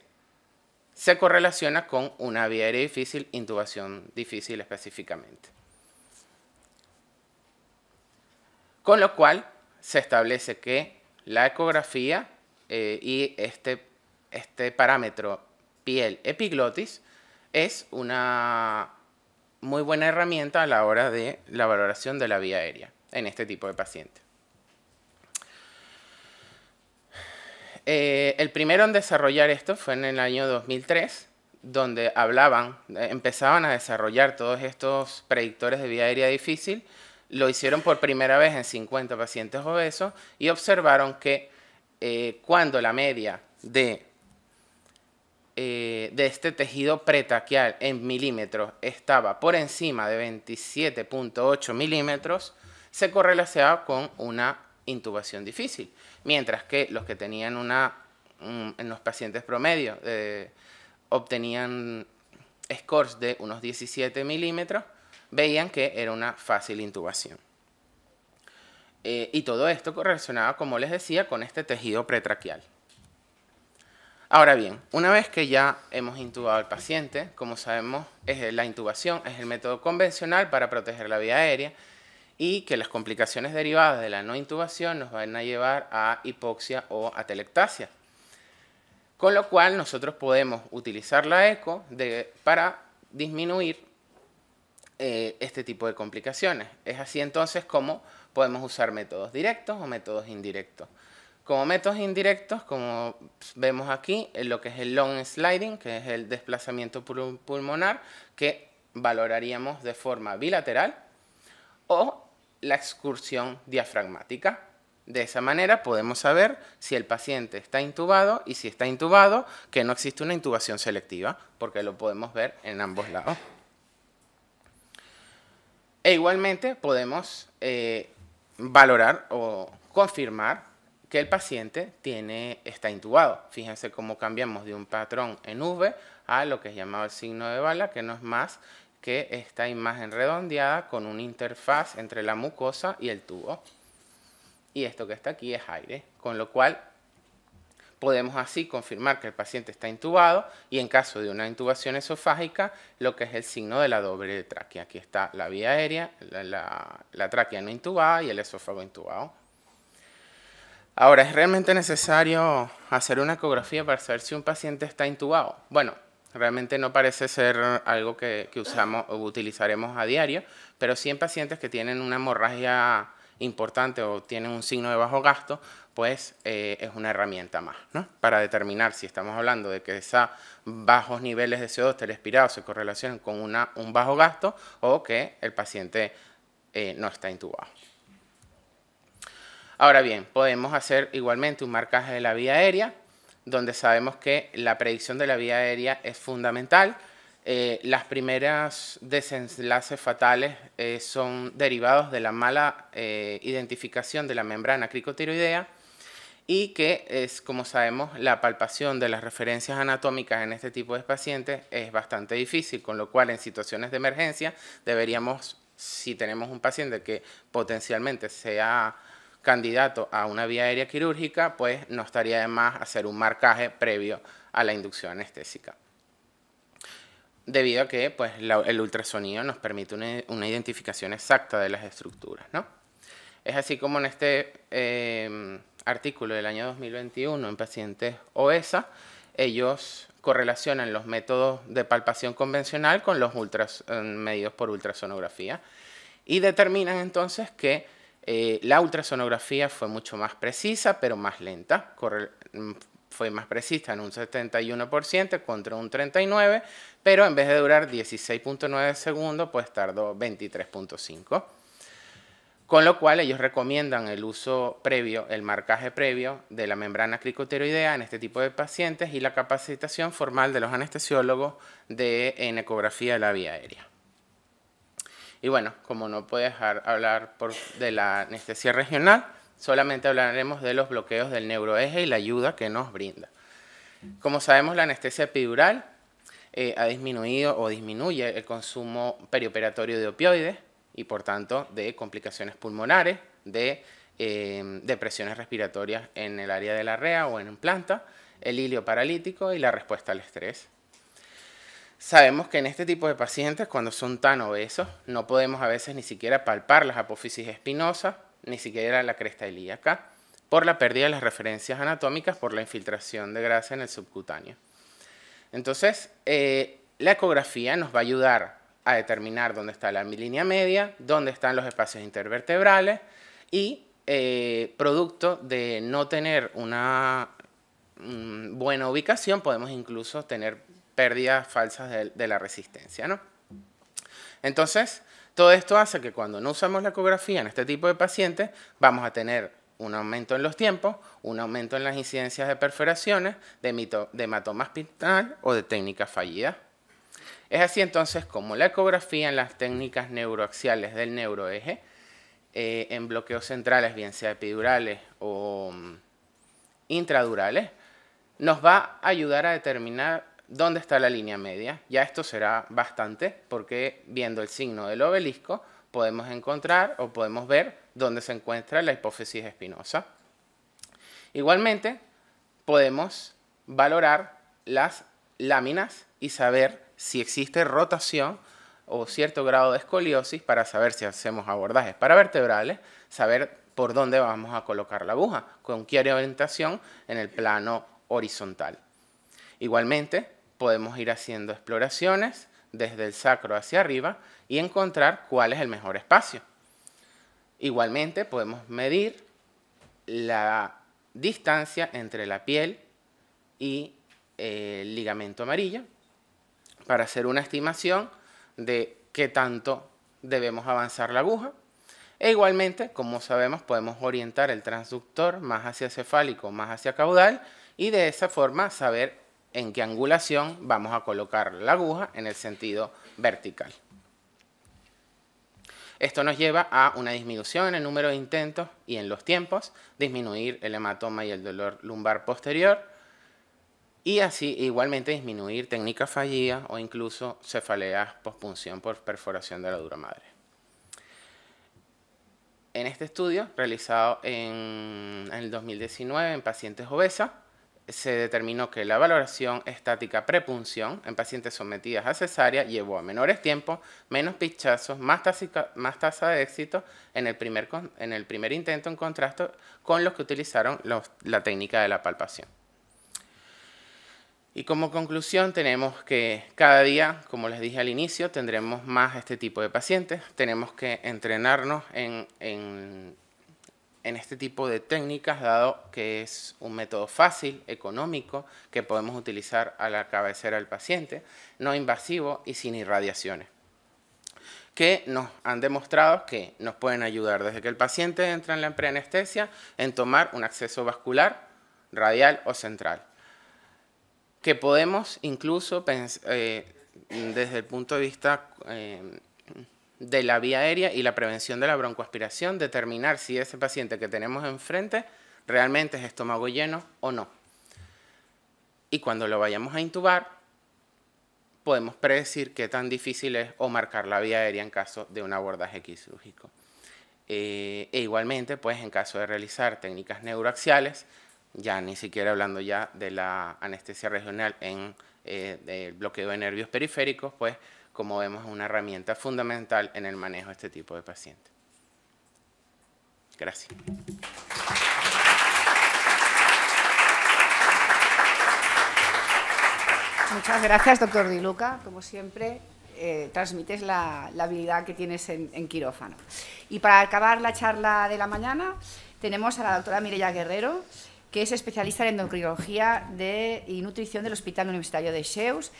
Speaker 3: se correlaciona con una vía aérea difícil, intubación difícil específicamente. Con lo cual, se establece que la ecografía y este parámetro piel-epiglotis es una muy buena herramienta a la hora de la valoración de la vía aérea en este tipo de pacientes. El primero en desarrollar esto fue en el año 2003, donde empezaban a desarrollar todos estos predictores de vía aérea difícil. Lo hicieron por primera vez en 50 pacientes obesos y observaron que cuando la media de este tejido pretaquial en milímetros estaba por encima de 27.8 milímetros, se correlacionaba con una intubación difícil, mientras que los que tenían en los pacientes promedio obtenían scores de unos 17 milímetros, veían que era una fácil intubación. Y todo esto correlacionaba, como les decía, con este tejido pretraquial. Ahora bien, una vez que ya hemos intubado al paciente, como sabemos, la intubación es el método convencional para proteger la vía aérea y que las complicaciones derivadas de la no intubación nos van a llevar a hipoxia o atelectasia. Con lo cual nosotros podemos utilizar la eco para disminuir este tipo de complicaciones. Es así entonces como podemos usar métodos directos o métodos indirectos. Como métodos indirectos, como vemos aquí, en lo que es el long sliding, que es el desplazamiento pulmonar, que valoraríamos de forma bilateral, o la excursión diafragmática. De esa manera podemos saber si el paciente está intubado y si está intubado, que no existe una intubación selectiva, porque lo podemos ver en ambos lados. E igualmente podemos valorar o confirmar que el paciente está intubado. Fíjense cómo cambiamos de un patrón en V a lo que es llamado el signo de bala, que no es más que esta imagen redondeada con una interfaz entre la mucosa y el tubo. Y esto que está aquí es aire, con lo cual podemos así confirmar que el paciente está intubado y en caso de una intubación esofágica, lo que es el signo de la doble tráquea. Aquí está la vía aérea, la tráquea no intubada y el esófago intubado. Ahora, ¿es realmente necesario hacer una ecografía para saber si un paciente está intubado? Bueno, realmente no parece ser algo que usamos o utilizaremos a diario, pero sí en pacientes que tienen una hemorragia importante o tienen un signo de bajo gasto, pues es una herramienta más, ¿no? Para determinar si estamos hablando de que esos bajos niveles de CO2 respirados se correlacionan con un bajo gasto o que el paciente no está intubado. Ahora bien, podemos hacer igualmente un marcaje de la vía aérea, donde sabemos que la predicción de la vía aérea es fundamental. Las primeras desenlaces fatales son derivados de la mala identificación de la membrana cricotiroidea y que es, como sabemos, la palpación de las referencias anatómicas en este tipo de pacientes es bastante difícil, con lo cual en situaciones de emergencia deberíamos, si tenemos un paciente que potencialmente sea candidato a una vía aérea quirúrgica, pues no estaría de más hacer un marcaje previo a la inducción anestésica. Debido a que pues, el ultrasonido nos permite una identificación exacta de las estructuras, ¿no? Es así como en este artículo del año 2021 en pacientes obesa, ellos correlacionan los métodos de palpación convencional con los medidos por ultrasonografía y determinan entonces que la ultrasonografía fue mucho más precisa, pero más lenta. Fue más precisa en un 71% contra un 39%, pero en vez de durar 16.9 segundos, pues tardó 23.5. con lo cual ellos recomiendan el uso previo, el marcaje previo de la membrana cricotiroidea en este tipo de pacientes y la capacitación formal de los anestesiólogos en ecografía de la vía aérea. Y bueno, como no puedo dejar hablar de la anestesia regional, solamente hablaremos de los bloqueos del neuroeje y la ayuda que nos brinda. Como sabemos, la anestesia epidural ha disminuido o disminuye el consumo perioperatorio de opioides y, por tanto, de complicaciones pulmonares, de depresiones respiratorias en el área de la rea o en planta, el hilio paralítico y la respuesta al estrés. Sabemos que en este tipo de pacientes, cuando son tan obesos, no podemos a veces ni siquiera palpar las apófisis espinosas, ni siquiera la cresta ilíaca, por la pérdida de las referencias anatómicas por la infiltración de grasa en el subcutáneo. Entonces, la ecografía nos va a ayudar a determinar dónde está la línea media, dónde están los espacios intervertebrales y, producto de no tener una buena ubicación, podemos incluso tener pérdidas falsas de la resistencia, ¿no? Entonces, todo esto hace que cuando no usamos la ecografía en este tipo de pacientes, vamos a tener un aumento en los tiempos, un aumento en las incidencias de perforaciones, de hematoma espinal o de técnicas fallidas. Es así entonces como la ecografía en las técnicas neuroaxiales del neuroeje, en bloqueos centrales, bien sea epidurales o intradurales, nos va a ayudar a determinar dónde está la línea media. Ya esto será bastante porque viendo el signo del obelisco podemos encontrar o podemos ver dónde se encuentra la hipófisis espinosa. Igualmente podemos valorar las láminas y saber si existe rotación o cierto grado de escoliosis para saber si hacemos abordajes paravertebrales, saber por dónde vamos a colocar la aguja, con qué orientación en el plano horizontal. Igualmente podemos ir haciendo exploraciones desde el sacro hacia arriba y encontrar cuál es el mejor espacio. Igualmente podemos medir la distancia entre la piel y el ligamento amarillo para hacer una estimación de qué tanto debemos avanzar la aguja. E igualmente, como sabemos, podemos orientar el transductor más hacia cefálico, más hacia caudal y de esa forma saber en qué angulación vamos a colocar la aguja en el sentido vertical. Esto nos lleva a una disminución en el número de intentos y en los tiempos, disminuir el hematoma y el dolor lumbar posterior y así igualmente disminuir técnicas fallidas o incluso cefaleas pospunción por perforación de la dura madre. En este estudio realizado en el 2019 en pacientes obesas, se determinó que la valoración estática prepunción en pacientes sometidas a cesárea llevó a menores tiempos, menos pinchazos, más tasa de éxito en el primer intento en contraste con los que utilizaron la técnica de la palpación. Y como conclusión tenemos que cada día, como les dije al inicio, tendremos más este tipo de pacientes. Tenemos que entrenarnos en este tipo de técnicas, dado que es un método fácil, económico, que podemos utilizar a la cabecera del paciente, no invasivo y sin irradiaciones, que nos han demostrado que nos pueden ayudar desde que el paciente entra en la preanestesia en tomar un acceso vascular, radial o central, que podemos incluso desde el punto de vista de la vía aérea y la prevención de la broncoaspiración, determinar si ese paciente que tenemos enfrente realmente es estómago lleno o no. Y cuando lo vayamos a intubar, podemos predecir qué tan difícil es o marcar la vía aérea en caso de un abordaje quirúrgico. E igualmente, pues en caso de realizar técnicas neuroaxiales, ya ni siquiera hablando ya de la anestesia regional del bloqueo de nervios periféricos, pues como vemos, es una herramienta fundamental en el manejo de este tipo de pacientes. Gracias.
Speaker 1: Muchas gracias, doctor Di Luca. Como siempre, transmites la habilidad que tienes en quirófano. Y para acabar la charla de la mañana, tenemos a la doctora Mireia Guerrero, que es especialista en endocrinología y nutrición del Hospital Universitario de Sceus.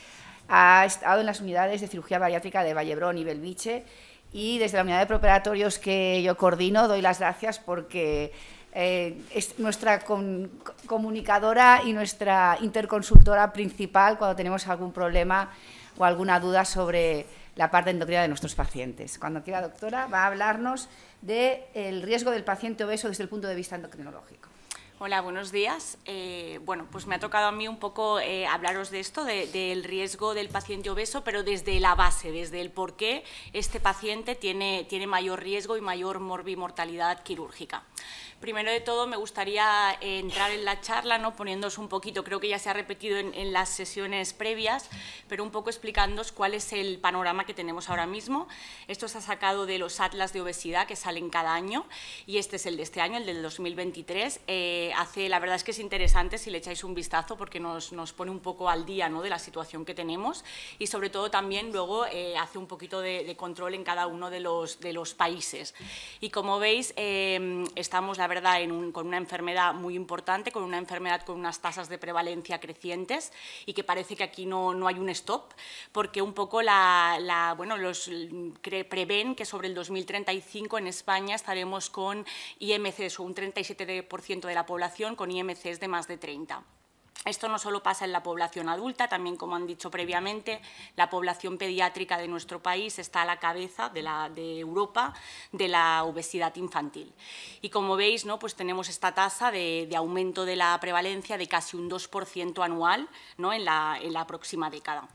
Speaker 1: ha estado en las unidades de cirugía bariátrica de Vallebrón y Belviche, y desde la unidad de preoperatorios que yo coordino doy las gracias porque es nuestra comunicadora y nuestra interconsultora principal cuando tenemos algún problema o alguna duda sobre la parte endocrina de nuestros pacientes. Cuando quiera, doctora, va a hablarnos del riesgo del paciente obeso desde el punto de vista endocrinológico.
Speaker 4: Hola, buenos días. Bueno, pues me ha tocado a mí un poco hablaros de esto, del riesgo del paciente obeso, pero desde la base, desde el por qué este paciente tiene mayor riesgo y mayor morbimortalidad quirúrgica. Primero de todo, me gustaría entrar en la charla, ¿no? Poniéndoos un poquito, creo que ya se ha repetido en las sesiones previas, pero un poco explicándoos cuál es el panorama que tenemos ahora mismo. Esto se ha sacado de los atlas de obesidad que salen cada año, y este es el de este año, el del 2023. La verdad es que es interesante si le echáis un vistazo porque nos pone un poco al día, ¿no? De la situación que tenemos, y sobre todo también luego hace un poquito de control en cada uno de los países. Y como veis, estamos, la verdad, con una enfermedad muy importante, con una enfermedad con unas tasas de prevalencia crecientes, y que parece que aquí no hay un stop, porque un poco prevén que sobre el 2035 en España estaremos con IMCs, o un 37% de la población con IMCs de más de 30. Esto no solo pasa en la población adulta, también, como han dicho previamente, la población pediátrica de nuestro país está a la cabeza de Europa de la obesidad infantil. Y como veis, ¿no? Pues tenemos esta tasa de aumento de la prevalencia de casi un 2% anual, ¿no? en la próxima década.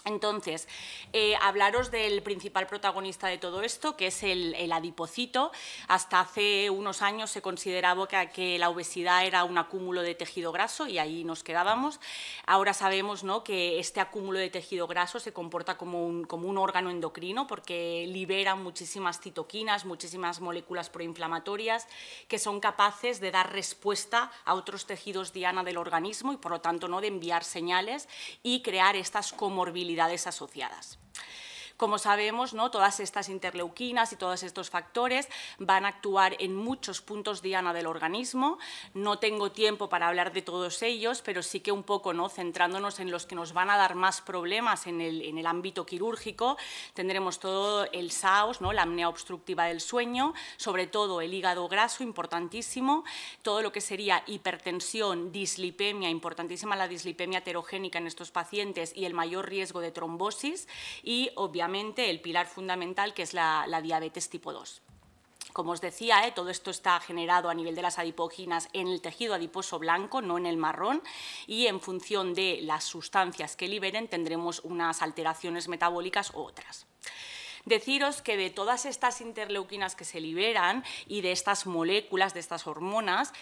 Speaker 4: Entonces, hablaros del principal protagonista de todo esto, que es el adipocito. Hasta hace unos años se consideraba que la obesidad era un acúmulo de tejido graso y ahí nos quedábamos. Ahora sabemos, ¿no? Que este acúmulo de tejido graso se comporta como un órgano endocrino porque libera muchísimas citoquinas, muchísimas moléculas proinflamatorias que son capaces de dar respuesta a otros tejidos diana del organismo y, por lo tanto, ¿no? De enviar señales y crear estas comorbilidades asociadas. Como sabemos, ¿no? Todas estas interleuquinas y todos estos factores van a actuar en muchos puntos diana del organismo. No tengo tiempo para hablar de todos ellos, pero sí que un poco, ¿no? Centrándonos en los que nos van a dar más problemas en el ámbito quirúrgico, tendremos todo el SAOS, ¿no? La apnea obstructiva del sueño, sobre todo el hígado graso, importantísimo, todo lo que sería hipertensión, dislipemia, importantísima la dislipemia heterogénica en estos pacientes y el mayor riesgo de trombosis, y obviamente el pilar fundamental, que es la diabetes tipo 2. Como os decía, todo esto está generado a nivel de las adipógenas en el tejido adiposo blanco, no en el marrón, y en función de las sustancias que liberen tendremos unas alteraciones metabólicas u otras. Deciros que de todas estas interleuquinas que se liberan y de estas moléculas, de estas hormonas,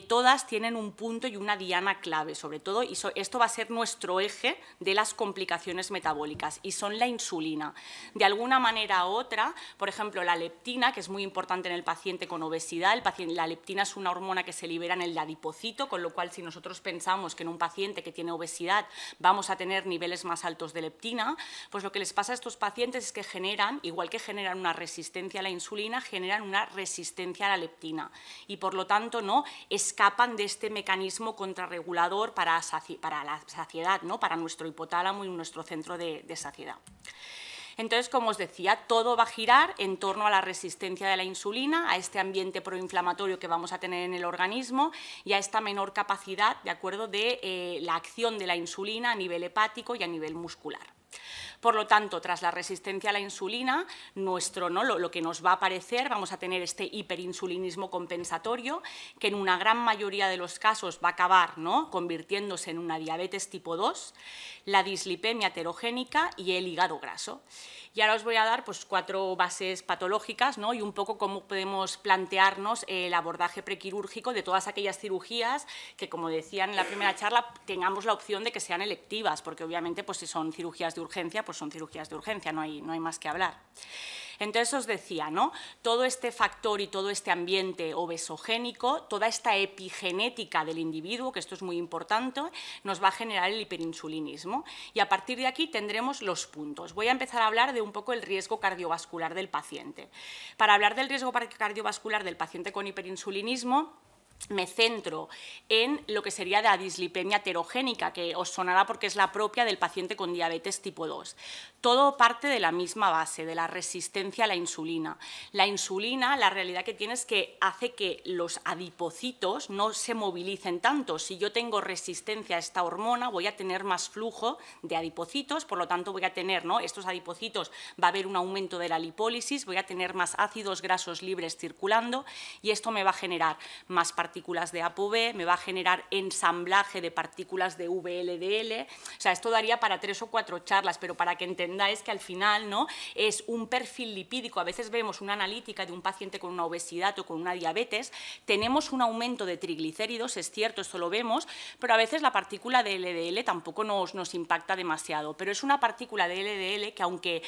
Speaker 4: todas tienen un punto y una diana clave, sobre todo, y esto va a ser nuestro eje de las complicaciones metabólicas, y son la insulina. De alguna manera u otra, por ejemplo, la leptina, que es muy importante en el paciente con obesidad, la leptina es una hormona que se libera en el adipocito, con lo cual si nosotros pensamos que en un paciente que tiene obesidad vamos a tener niveles más altos de leptina, pues lo que les pasa a estos pacientes es que igual que generan una resistencia a la insulina, generan una resistencia a la leptina y, por lo tanto, ¿no? Escapan de este mecanismo contrarregulador para la saciedad, ¿no? Para nuestro hipotálamo y nuestro centro de saciedad. Entonces, como os decía, todo va a girar en torno a la resistencia de la insulina, a este ambiente proinflamatorio que vamos a tener en el organismo y a esta menor capacidad, ¿de acuerdo?, de la acción de la insulina a nivel hepático y a nivel muscular. Por lo tanto, tras la resistencia a la insulina, lo que nos va a aparecer, vamos a tener este hiperinsulinismo compensatorio, que en una gran mayoría de los casos va a acabar, ¿no?, convirtiéndose en una diabetes tipo 2, la dislipemia heterogénica y el hígado graso. Y ahora os voy a dar pues 4 bases patológicas, ¿no?, y un poco cómo podemos plantearnos el abordaje prequirúrgico de todas aquellas cirugías que, como decían en la primera charla, tengamos la opción de que sean electivas, porque obviamente pues, si son cirugías de urgencia, pues son cirugías de urgencia, no hay más que hablar. Entonces os decía, ¿no?, todo este factor y todo este ambiente obesogénico, toda esta epigenética del individuo, que esto es muy importante, nos va a generar el hiperinsulinismo y a partir de aquí tendremos los puntos. Voy a empezar a hablar de un poco el riesgo cardiovascular del paciente. Para hablar del riesgo cardiovascular del paciente con hiperinsulinismo, me centro en lo que sería la dislipemia heterogénica, que os sonará porque es la propia del paciente con diabetes tipo 2. Todo parte de la misma base, de la resistencia a la insulina. La insulina, la realidad que tiene es que hace que los adipocitos no se movilicen tanto. Si yo tengo resistencia a esta hormona, voy a tener más flujo de adipocitos, por lo tanto voy a tener, ¿no?, estos adipocitos, va a haber un aumento de la lipólisis, voy a tener más ácidos grasos libres circulando y esto me va a generar más partículas de ApoB, me va a generar ensamblaje de partículas de VLDL. O sea, esto daría para 3 o 4 charlas, pero para que entendáis que al final, ¿no?, es un perfil lipídico. A veces vemos una analítica de un paciente con una obesidad o con una diabetes, tenemos un aumento de triglicéridos, es cierto, esto lo vemos, pero a veces la partícula de LDL tampoco nos impacta demasiado, pero es una partícula de LDL que aunque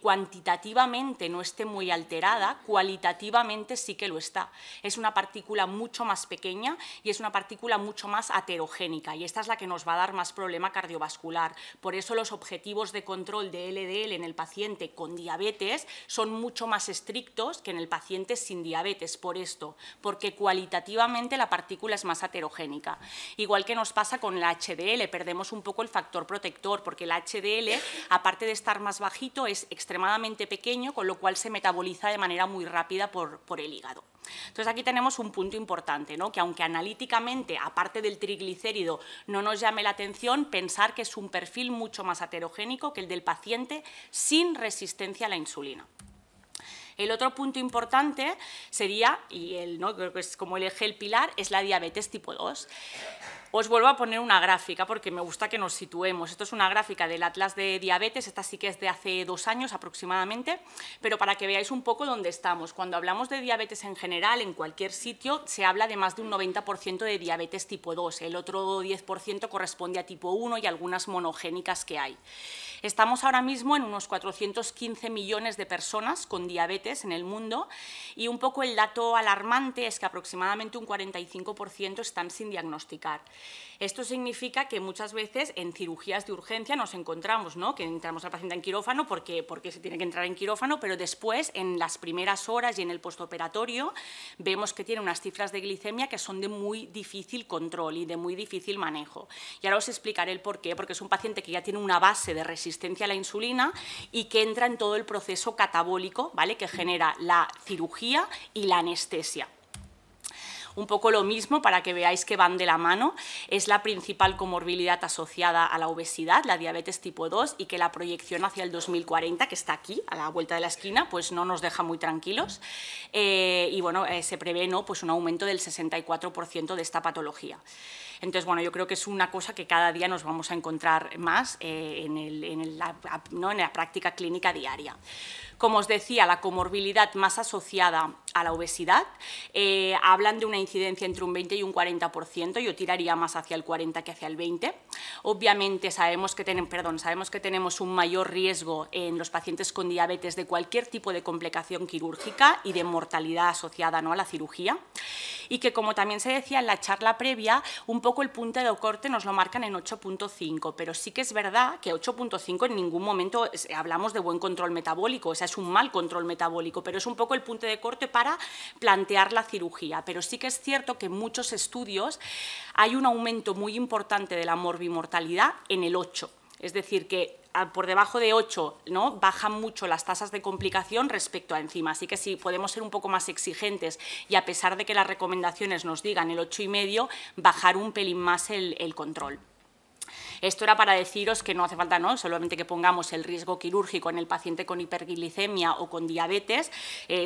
Speaker 4: cuantitativamente no esté muy alterada, cualitativamente sí que lo está. Es una partícula mucho más pequeña y es una partícula mucho más heterogénica y esta es la que nos va a dar más problema cardiovascular. Por eso los objetivos de control de LDL en el paciente con diabetes son mucho más estrictos que en el paciente sin diabetes, por esto, porque cualitativamente la partícula es más heterogénica. Igual que nos pasa con la HDL, perdemos un poco el factor protector, porque el HDL, aparte de estar más bajito, es extremadamente pequeño, con lo cual se metaboliza de manera muy rápida por el hígado. Entonces, aquí tenemos un punto importante, ¿no?, que aunque analíticamente, aparte del triglicérido, no nos llame la atención, pensar que es un perfil mucho más heterogénico que el del paciente sin resistencia a la insulina. El otro punto importante sería, y ¿no?, creo que es como el eje, el pilar, es la diabetes tipo 2. Os vuelvo a poner una gráfica porque me gusta que nos situemos. Esto es una gráfica del Atlas de Diabetes, esta sí que es de hace 2 años aproximadamente, pero para que veáis un poco dónde estamos. Cuando hablamos de diabetes en general, en cualquier sitio, se habla de más de un 90% de diabetes tipo 2. El otro 10% corresponde a tipo 1 y algunas monogénicas que hay. Estamos ahora mismo en unos 415 millones de personas con diabetes en el mundo y un poco el dato alarmante es que aproximadamente un 45% están sin diagnosticar. Esto significa que muchas veces en cirugías de urgencia nos encontramos, ¿no?, que entramos al paciente en quirófano porque se tiene que entrar en quirófano, pero después, en las primeras horas y en el postoperatorio, vemos que tiene unas cifras de glicemia que son de muy difícil control y de muy difícil manejo. Y ahora os explicaré el por qué, porque es un paciente que ya tiene una base de resistencia a la insulina y que entra en todo el proceso catabólico, ¿vale?, que genera la cirugía y la anestesia. Un poco lo mismo para que veáis que van de la mano, es la principal comorbilidad asociada a la obesidad, la diabetes tipo 2, y que la proyección hacia el 2040, que está aquí, a la vuelta de la esquina, pues no nos deja muy tranquilos. Y bueno, se prevé, ¿no?, pues un aumento del 64% de esta patología. Entonces, bueno, yo creo que es una cosa que cada día nos vamos a encontrar más en la práctica clínica diaria. Como os decía, la comorbilidad más asociada a la obesidad, hablan de una incidencia entre un 20 y un 40%, yo tiraría más hacia el 40 que hacia el 20. Obviamente sabemos que tenemos un mayor riesgo en los pacientes con diabetes de cualquier tipo de complicación quirúrgica y de mortalidad asociada, ¿no?, a la cirugía. Y que, como también se decía en la charla previa, un poco el punto de corte nos lo marcan en 8.5, pero sí que es verdad que 8.5 en ningún momento hablamos de buen control metabólico, o sea, es un mal control metabólico, pero es un poco el punto de corte para plantear la cirugía. Pero sí que es cierto que en muchos estudios hay un aumento muy importante de la morbimortalidad en el 8, es decir, que por debajo de 8, ¿no?, bajan mucho las tasas de complicación respecto a encima. Así que sí, podemos ser un poco más exigentes y, a pesar de que las recomendaciones nos digan el 8,5, bajar un pelín más el control. Esto era para deciros que no hace falta, ¿no?, solamente que pongamos el riesgo quirúrgico en el paciente con hiperglicemia o con diabetes,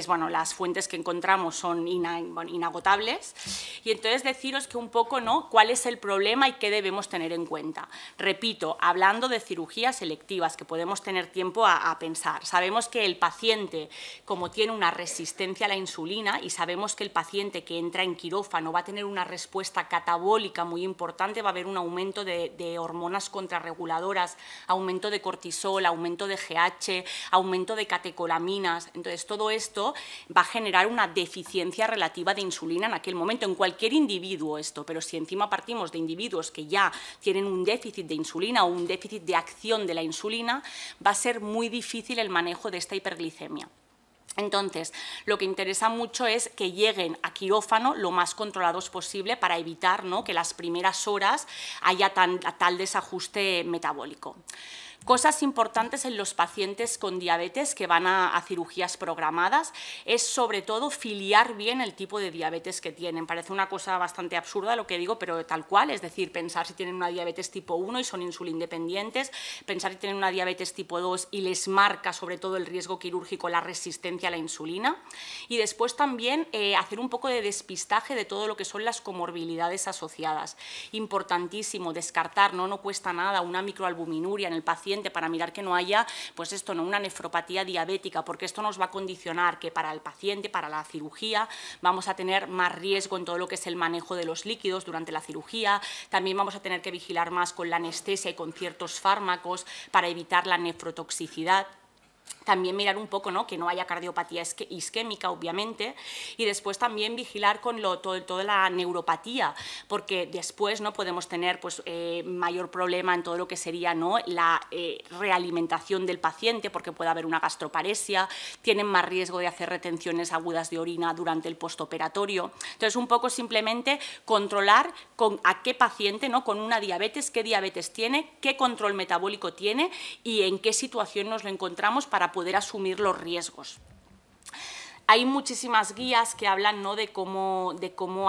Speaker 4: bueno, las fuentes que encontramos son inagotables. Y entonces deciros que un poco, ¿no?, cuál es el problema y qué debemos tener en cuenta. Repito, hablando de cirugías selectivas que podemos tener tiempo a pensar, sabemos que el paciente, como tiene una resistencia a la insulina, y sabemos que el paciente que entra en quirófano va a tener una respuesta catabólica muy importante, va a haber un aumento de hormonas contrarreguladoras, aumento de cortisol, aumento de GH, aumento de catecolaminas. Entonces, todo esto va a generar una deficiencia relativa de insulina en aquel momento, en cualquier individuo esto, pero si encima partimos de individuos que ya tienen un déficit de insulina o un déficit de acción de la insulina, va a ser muy difícil el manejo de esta hiperglicemia. Entonces, lo que interesa mucho es que lleguen a quirófano lo más controlados posible para evitar, ¿no?, que las primeras horas haya tal desajuste metabólico. Cosas importantes en los pacientes con diabetes que van a cirugías programadas es, sobre todo, filiar bien el tipo de diabetes que tienen. Parece una cosa bastante absurda lo que digo, pero tal cual, es decir, pensar si tienen una diabetes tipo 1 y son insulindependientes, pensar si tienen una diabetes tipo 2 y les marca, sobre todo, el riesgo quirúrgico, la resistencia a la insulina. Y después también hacer un poco de despistaje de todo lo que son las comorbilidades asociadas. Importantísimo, descartar, no cuesta nada, una microalbuminuria en el paciente para mirar que no haya, pues esto, no, una nefropatía diabética, porque esto nos va a condicionar que para el paciente, para la cirugía, vamos a tener más riesgo en todo lo que es el manejo de los líquidos durante la cirugía. También vamos a tener que vigilar más con la anestesia y con ciertos fármacos para evitar la nefrotoxicidad. También mirar un poco, ¿no?, que no haya cardiopatía isquémica, obviamente, y después también vigilar con toda la neuropatía, porque después, ¿no?, podemos tener, pues, mayor problema en todo lo que sería, ¿no?, la realimentación del paciente, porque puede haber una gastroparesia, tienen más riesgo de hacer retenciones agudas de orina durante el postoperatorio. Entonces, un poco simplemente controlar a qué paciente, ¿no?, con una diabetes, qué diabetes tiene, qué control metabólico tiene y en qué situación nos lo encontramos para poder asumir los riesgos. Hay muchísimas guías que hablan, ¿no?, de cómo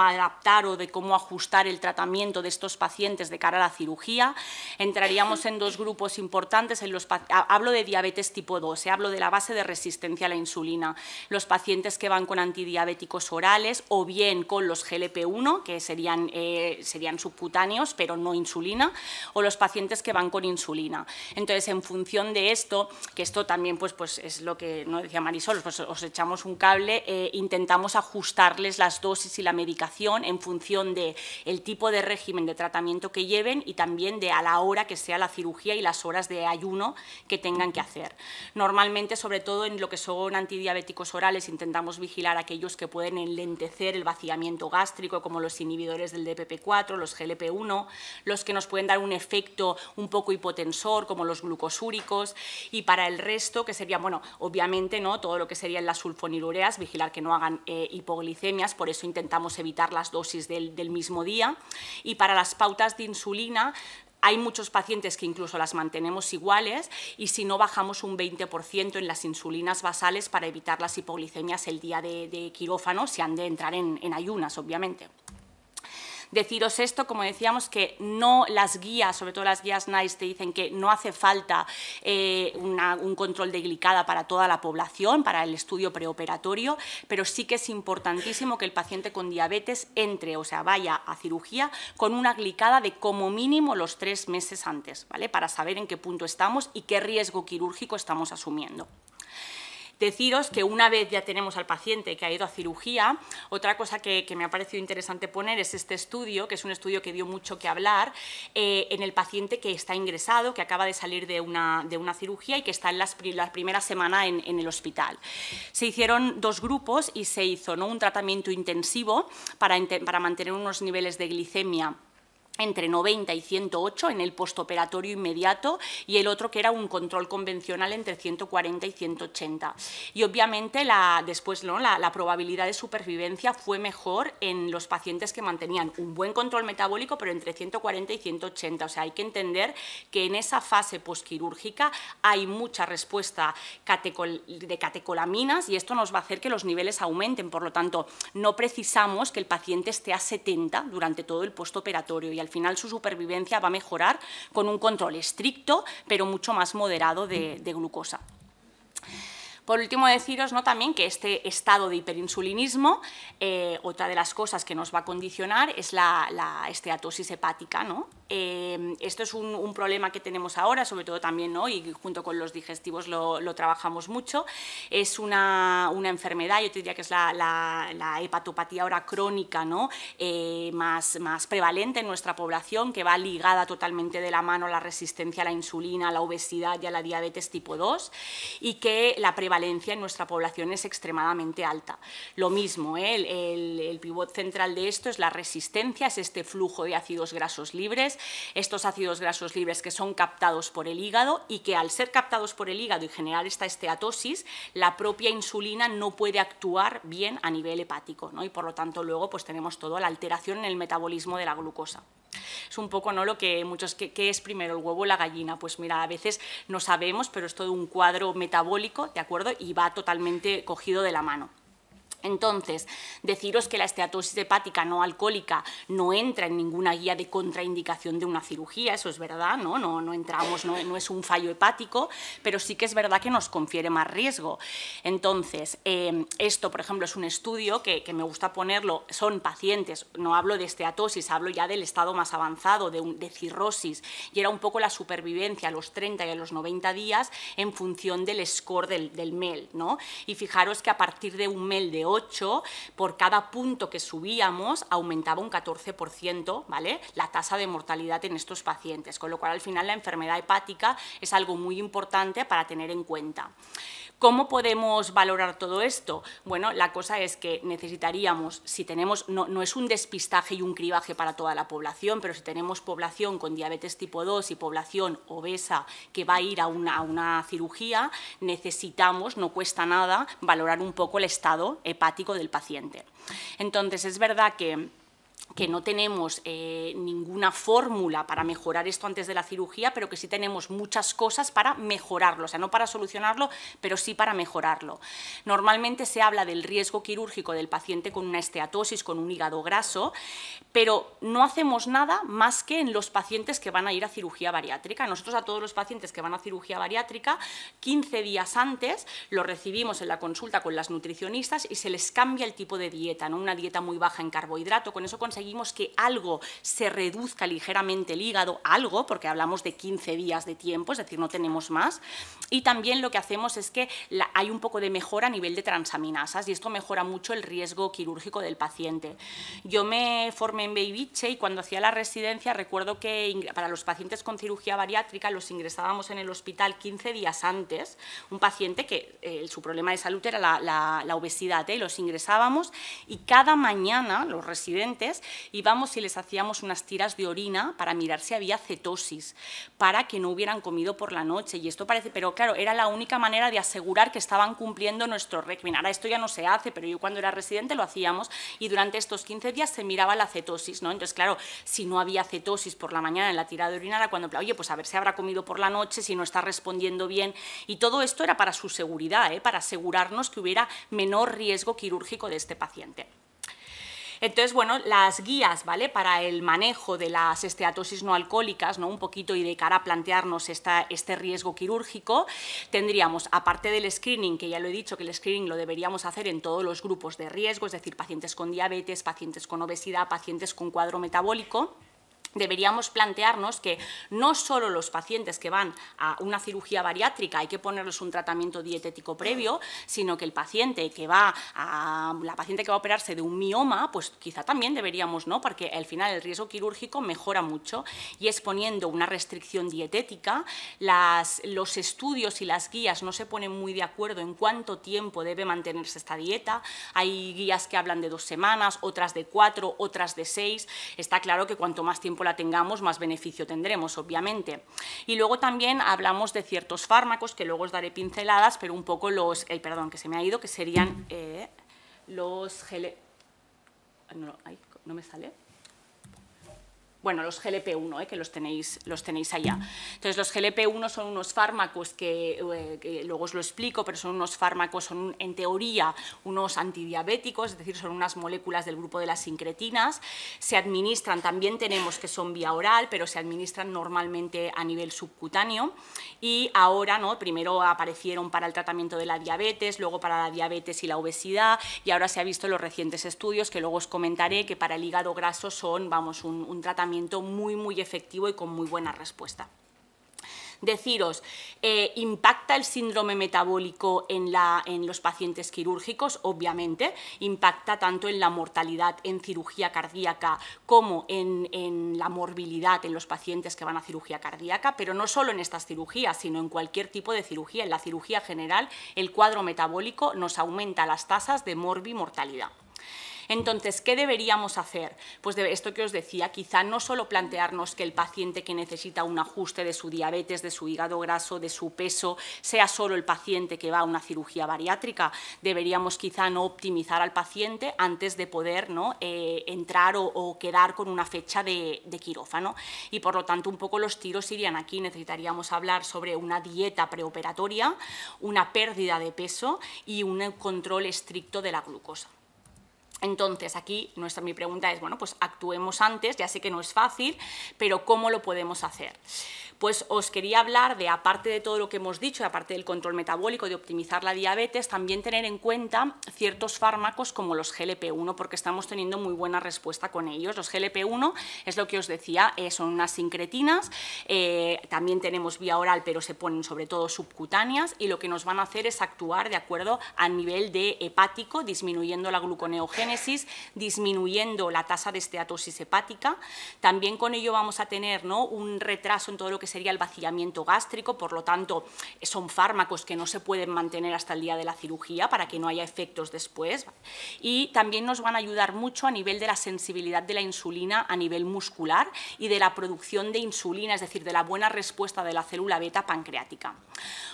Speaker 4: adaptar o de cómo ajustar el tratamiento de estos pacientes de cara a la cirugía. Entraríamos en dos grupos importantes. Hablo de diabetes tipo 2, hablo de la base de resistencia a la insulina. Los pacientes que van con antidiabéticos orales o bien con los GLP-1, que serían subcutáneos, pero no insulina, o los pacientes que van con insulina. Entonces, en función de esto, que esto también pues es lo que no decía Marisol, pues os echamos un cable, intentamos ajustarles las dosis y la medicación en función del tipo de régimen de tratamiento que lleven y también de a la hora que sea la cirugía y las horas de ayuno que tengan que hacer. Normalmente, sobre todo en lo que son antidiabéticos orales, intentamos vigilar aquellos que pueden enlentecer el vaciamiento gástrico, como los inhibidores del DPP-4, los GLP-1, los que nos pueden dar un efecto un poco hipotensor, como los glucosúricos, y para el resto, que sería, bueno, obviamente, ¿no?, todo lo que serían las sulfonilureas, vigilar que no hagan hipoglicemias, por eso intentamos evitar las dosis del mismo día. Y para las pautas de insulina, hay muchos pacientes que incluso las mantenemos iguales y si no bajamos un 20% en las insulinas basales para evitar las hipoglicemias el día de quirófano, si han de entrar en ayunas, obviamente. Deciros esto, como decíamos, que no las guías, sobre todo las guías NICE, te dicen que no hace falta un control de glicada para toda la población, para el estudio preoperatorio, pero sí que es importantísimo que el paciente con diabetes entre, o sea, vaya a cirugía con una glicada de como mínimo los 3 meses antes, ¿vale?, para saber en qué punto estamos y qué riesgo quirúrgico estamos asumiendo. Deciros que una vez ya tenemos al paciente que ha ido a cirugía, otra cosa que me ha parecido interesante poner es este estudio, que es un estudio que dio mucho que hablar, en el paciente que está ingresado, que acaba de salir de una cirugía y que está en la primera semana en el hospital. Se hicieron 2 grupos y se hizo, ¿no?, un tratamiento intensivo para mantener unos niveles de glicemia entre 90 y 108 en el postoperatorio inmediato y el otro que era un control convencional entre 140 y 180. Y obviamente después, ¿no?, la probabilidad de supervivencia fue mejor en los pacientes que mantenían un buen control metabólico pero entre 140 y 180. O sea, hay que entender que en esa fase posquirúrgica hay mucha respuesta de catecolaminas y esto nos va a hacer que los niveles aumenten. Por lo tanto, no precisamos que el paciente esté a 70 durante todo el postoperatorio y al final su supervivencia va a mejorar con un control estricto, pero mucho más moderado de glucosa. Por último, deciros, ¿no?, también que este estado de hiperinsulinismo, otra de las cosas que nos va a condicionar es la esteatosis hepática, ¿no? Esto es un problema que tenemos ahora, sobre todo también, ¿no?, y junto con los digestivos lo trabajamos mucho. Es una enfermedad, yo te diría que es la hepatopatía ahora crónica, ¿no?, más prevalente en nuestra población, que va ligada totalmente de la mano a la resistencia a la insulina, a la obesidad y a la diabetes tipo 2, y que la prevalencia en nuestra población es extremadamente alta. Lo mismo, el pivot central de esto es la resistencia, es este flujo de ácidos grasos libres, estos ácidos grasos libres que son captados por el hígado y que al ser captados por el hígado y generar esta esteatosis, la propia insulina no puede actuar bien a nivel hepático, ¿no? Y por lo tanto luego pues tenemos toda la alteración en el metabolismo de la glucosa. Es un poco, ¿no?, lo que muchos, ¿qué es primero, el huevo o la gallina? Pues mira, a veces no sabemos, pero es todo un cuadro metabólico, ¿de acuerdo? Y va totalmente cogido de la mano. Entonces, deciros que la esteatosis hepática no alcohólica no entra en ninguna guía de contraindicación de una cirugía, eso es verdad, no entramos, no es un fallo hepático, pero sí que es verdad que nos confiere más riesgo. Entonces, esto, por ejemplo, es un estudio que me gusta ponerlo, son pacientes, no hablo de esteatosis, hablo ya del estado más avanzado, de cirrosis, y era un poco la supervivencia a los 30 y a los 90 días en función del score del MEL, ¿no? Y fijaros que a partir de un MEL de 8, por cada punto que subíamos aumentaba un 14%, ¿vale?, la tasa de mortalidad en estos pacientes, con lo cual al final la enfermedad hepática es algo muy importante para tener en cuenta. ¿Cómo podemos valorar todo esto? Bueno, la cosa es que necesitaríamos, si tenemos, no es un despistaje y un cribaje para toda la población, pero si tenemos población con diabetes tipo 2 y población obesa que va a ir a una cirugía, necesitamos, no cuesta nada, valorar un poco el estado hepático del paciente. Entonces, es verdad que no tenemos ninguna fórmula para mejorar esto antes de la cirugía, pero que sí tenemos muchas cosas para mejorarlo, o sea, no para solucionarlo, pero sí para mejorarlo. Normalmente se habla del riesgo quirúrgico del paciente con una esteatosis, con un hígado graso, pero no hacemos nada más que en los pacientes que van a ir a cirugía bariátrica. Nosotros a todos los pacientes que van a cirugía bariátrica, 15 días antes los recibimos en la consulta con las nutricionistas y se les cambia el tipo de dieta, ¿no? Una dieta muy baja en carbohidrato, con eso conseguimos que algo se reduzca ligeramente el hígado, algo, porque hablamos de 15 días de tiempo, es decir, no tenemos más, y también lo que hacemos es que hay un poco de mejora a nivel de transaminasas y esto mejora mucho el riesgo quirúrgico del paciente. Yo me formé en Beibiche y cuando hacía la residencia recuerdo que para los pacientes con cirugía bariátrica los ingresábamos en el hospital 15 días antes, un paciente que su problema de salud era la obesidad, los ingresábamos y cada mañana los residentes íbamos y les hacíamos unas tiras de orina para mirar si había cetosis, para que no hubieran comido por la noche. Y esto parece, pero claro, era la única manera de asegurar que estaban cumpliendo nuestro régimen. Ahora esto ya no se hace, pero yo cuando era residente lo hacíamos y durante estos 15 días se miraba la cetosis, ¿no? Entonces, claro, si no había cetosis por la mañana en la tira de orina era cuando, oye, pues a ver si habrá comido por la noche, si no está respondiendo bien. Y todo esto era para su seguridad, para asegurarnos que hubiera menor riesgo quirúrgico de este paciente. Entonces, bueno, las guías, ¿vale?, para el manejo de las esteatosis no alcohólicas, ¿no?, un poquito y de cara a plantearnos este riesgo quirúrgico, tendríamos, aparte del screening, que ya lo he dicho, que el screening lo deberíamos hacer en todos los grupos de riesgo, es decir, pacientes con diabetes, pacientes con obesidad, pacientes con cuadro metabólico, deberíamos plantearnos que no solo los pacientes que van a una cirugía bariátrica hay que ponerles un tratamiento dietético previo, sino que el paciente que va a operarse de un mioma, pues quizá también deberíamos, ¿no?, porque al final el riesgo quirúrgico mejora mucho y es poniendo una restricción dietética. Los estudios y las guías no se ponen muy de acuerdo en cuánto tiempo debe mantenerse esta dieta. Hay guías que hablan de 2 semanas, otras de 4, otras de 6. Está claro que cuanto más tiempo la tengamos, más beneficio tendremos, obviamente. Y luego también hablamos de ciertos fármacos, que luego os daré pinceladas, pero un poco los, perdón, que se me ha ido, que serían los no me sale. Bueno, los GLP-1, que los tenéis allá. Entonces, los GLP-1 son unos fármacos que luego os lo explico, pero son unos fármacos, son en teoría unos antidiabéticos, es decir, son unas moléculas del grupo de las incretinas. Se administran, también tenemos que son vía oral, pero se administran normalmente a nivel subcutáneo. Y ahora, ¿no?, primero aparecieron para el tratamiento de la diabetes, luego para la diabetes y la obesidad, y ahora se ha visto en los recientes estudios, que luego os comentaré, que para el hígado graso son, vamos, un tratamiento muy, muy efectivo y con muy buena respuesta. Deciros, ¿impacta el síndrome metabólico en los pacientes quirúrgicos? Obviamente, impacta tanto en la mortalidad en cirugía cardíaca como en la morbilidad en los pacientes que van a cirugía cardíaca, pero no solo en estas cirugías, sino en cualquier tipo de cirugía. En la cirugía general, el cuadro metabólico nos aumenta las tasas de morbimortalidad. Entonces, ¿qué deberíamos hacer? Pues de esto que os decía, quizá no solo plantearnos que el paciente que necesita un ajuste de su diabetes, de su hígado graso, de su peso, sea solo el paciente que va a una cirugía bariátrica. Deberíamos quizá no optimizar al paciente antes de poder, ¿no?, entrar o quedar con una fecha de quirófano. Y por lo tanto, un poco los tiros irían aquí. Necesitaríamos hablar sobre una dieta preoperatoria, una pérdida de peso y un control estricto de la glucosa. Entonces, aquí mi pregunta es, bueno, pues actuemos antes, ya sé que no es fácil, pero ¿cómo lo podemos hacer? Pues os quería hablar de, aparte de todo lo que hemos dicho, aparte del control metabólico, de optimizar la diabetes, también tener en cuenta ciertos fármacos como los GLP-1, porque estamos teniendo muy buena respuesta con ellos. Los GLP-1, es lo que os decía, son unas sincretinas, también tenemos vía oral, pero se ponen sobre todo subcutáneas, y lo que nos van a hacer es actuar de acuerdo a nivel de hepático, disminuyendo la gluconeogénesis, disminuyendo la tasa de esteatosis hepática. También con ello vamos a tener, ¿no?, un retraso en todo lo que sería el vaciamiento gástrico, por lo tanto, son fármacos que no se pueden mantener hasta el día de la cirugía para que no haya efectos después. Y también nos van a ayudar mucho a nivel de la sensibilidad de la insulina a nivel muscular y de la producción de insulina, es decir, de la buena respuesta de la célula beta pancreática.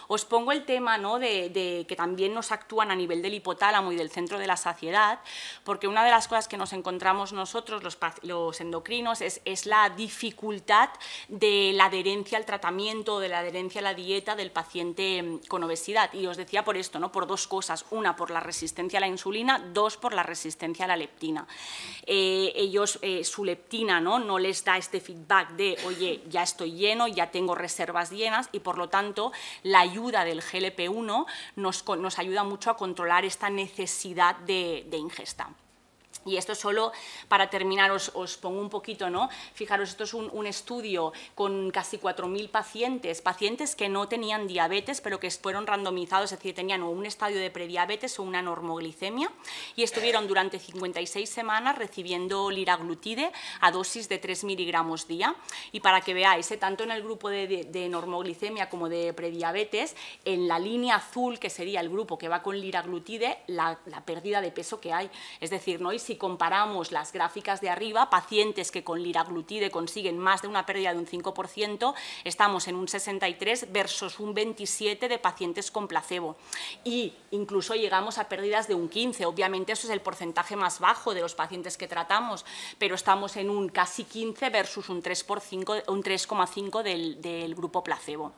Speaker 4: Os pongo el tema, ¿no?, de que también nos actúan a nivel del hipotálamo y del centro de la saciedad, porque una de las cosas que nos encontramos nosotros, los endocrinos, es la dificultad de la adherencia al tratamiento, de la adherencia a la dieta del paciente con obesidad. Y os decía por esto, ¿no?, por dos cosas: una, por la resistencia a la insulina; dos, por la resistencia a la leptina. Ellos, su leptina, no les da este feedback de, oye, ya estoy lleno, ya tengo reservas llenas, y por lo tanto la ayuda del GLP-1 nos ayuda mucho a controlar esta necesidad de ingesta. Y esto solo para terminar os pongo un poquito, ¿no? Fijaros, esto es un estudio con casi 4.000 pacientes que no tenían diabetes, pero que fueron randomizados, es decir, tenían o un estadio de prediabetes o una normoglicemia, y estuvieron durante 56 semanas recibiendo liraglutide a dosis de 3 miligramos día. Y para que veáis, tanto en el grupo de normoglicemia como de prediabetes, en la línea azul, que sería el grupo que va con liraglutide, la pérdida de peso que hay. Es decir, ¿no?, y si comparamos las gráficas de arriba, pacientes que con liraglutide consiguen más de una pérdida de un 5%, estamos en un 63 versus un 27 de pacientes con placebo. Y incluso llegamos a pérdidas de un 15. Obviamente eso es el porcentaje más bajo de los pacientes que tratamos, pero estamos en un casi 15 versus un 3,5 del grupo placebo.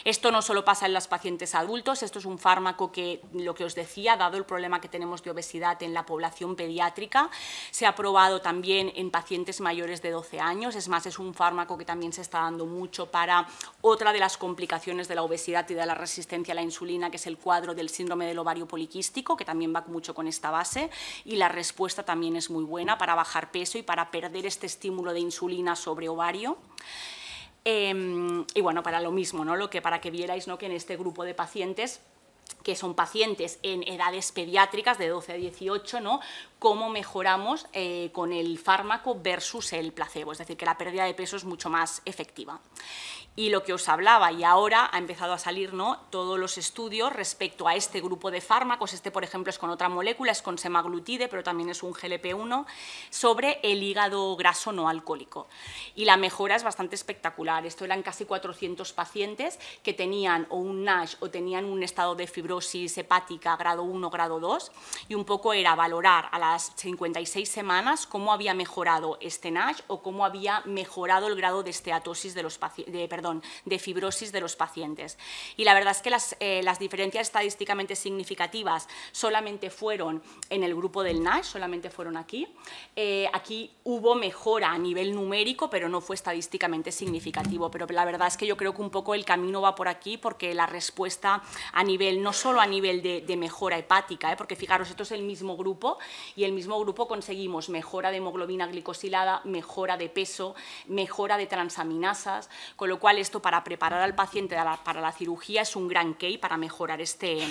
Speaker 4: Esto no solo pasa en los pacientes adultos, esto es un fármaco que, lo que os decía, dado el problema que tenemos de obesidad en la población pediátrica, se ha probado también en pacientes mayores de 12 años, es más, es un fármaco que también se está dando mucho para otra de las complicaciones de la obesidad y de la resistencia a la insulina, que es el cuadro del síndrome del ovario poliquístico, que también va mucho con esta base, y la respuesta también es muy buena para bajar peso y para perder este estímulo de insulina sobre ovario. Y bueno, para lo mismo, ¿no?, para que vierais, ¿no?, que en este grupo de pacientes, que son pacientes en edades pediátricas de 12 a 18, ¿no?, cómo mejoramos con el fármaco versus el placebo, es decir, que la pérdida de peso es mucho más efectiva. Y lo que os hablaba, y ahora ha empezado a salir, ¿no?, todos los estudios respecto a este grupo de fármacos, por ejemplo es con otra molécula, es con semaglutide, pero también es un GLP-1, sobre el hígado graso no alcohólico. Y la mejora es bastante espectacular. Esto eran casi 400 pacientes que tenían o un NASH o tenían un estado de fibrosis hepática grado 1, grado 2, y un poco era valorar a las 56 semanas cómo había mejorado este NASH o cómo había mejorado el grado de esteatosis de los pacientes, de fibrosis de los pacientes. Y la verdad es que las diferencias estadísticamente significativas solamente fueron en el grupo del NASH, solamente fueron aquí. Aquí hubo mejora a nivel numérico, pero no fue estadísticamente significativo. Pero la verdad es que yo creo que un poco el camino va por aquí, porque la respuesta a nivel, no solo a nivel de mejora hepática, porque fijaros, esto es el mismo grupo, y el mismo grupo conseguimos mejora de hemoglobina glicosilada, mejora de peso, mejora de transaminasas, con lo cual esto, para preparar al paciente para la cirugía, es un gran key para mejorar este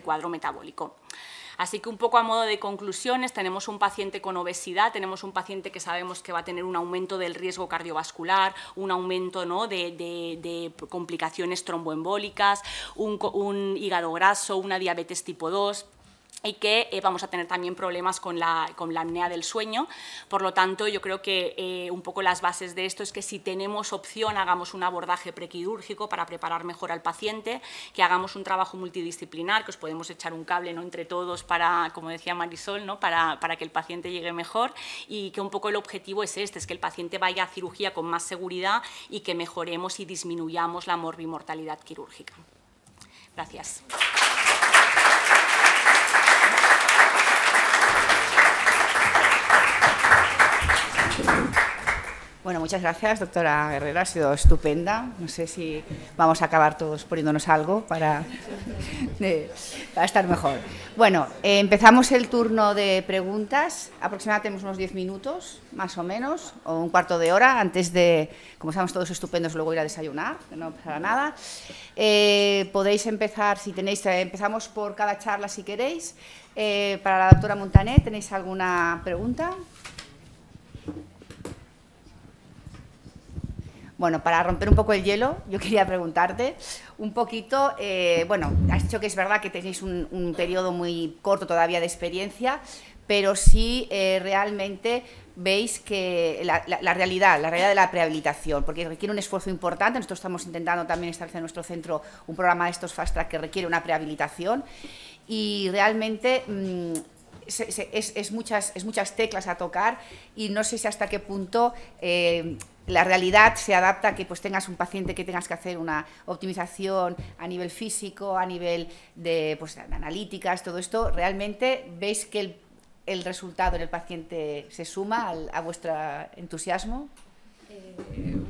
Speaker 4: cuadro metabólico. Así que un poco a modo de conclusiones, tenemos un paciente con obesidad, tenemos un paciente que sabemos que va a tener un aumento del riesgo cardiovascular, un aumento, ¿no?, de complicaciones tromboembólicas, un hígado graso, una diabetes tipo 2. y que vamos a tener también problemas con la apnea del sueño. Por lo tanto, yo creo que un poco las bases de esto es que si tenemos opción, hagamos un abordaje prequirúrgico para preparar mejor al paciente, que hagamos un trabajo multidisciplinar, que os podemos echar un cable, ¿no?, entre todos para, como decía Marisol, ¿no?, para que el paciente llegue mejor, y que un poco el objetivo es este, es que el paciente vaya a cirugía con más seguridad y que mejoremos y disminuyamos la morbimortalidad quirúrgica. Gracias.
Speaker 1: Bueno, muchas gracias, doctora Guerrero, ha sido estupenda. No sé si vamos a acabar todos poniéndonos algo para estar mejor. Bueno, empezamos el turno de preguntas. Aproximadamente tenemos unos 10 minutos, más o menos, o un cuarto de hora, antes de, como estamos todos estupendos, luego ir a desayunar, que no pasará nada. Podéis empezar, si tenéis, empezamos por cada charla si queréis. Para la doctora Montaner, ¿tenéis alguna pregunta? Bueno, para romper un poco el hielo, yo quería preguntarte un poquito, bueno, has dicho que es verdad que tenéis un periodo muy corto todavía de experiencia, pero sí realmente veis que la realidad de la prehabilitación, porque requiere un esfuerzo importante. Nosotros estamos intentando también establecer en nuestro centro un programa de estos Fast Track que requiere una prehabilitación y realmente es muchas teclas a tocar y no sé si hasta qué punto la realidad se adapta a que pues tengas un paciente que tengas que hacer una optimización a nivel físico, a nivel de, pues, de analíticas, todo esto. ¿Realmente veis que el resultado en el paciente se suma a vuestro entusiasmo?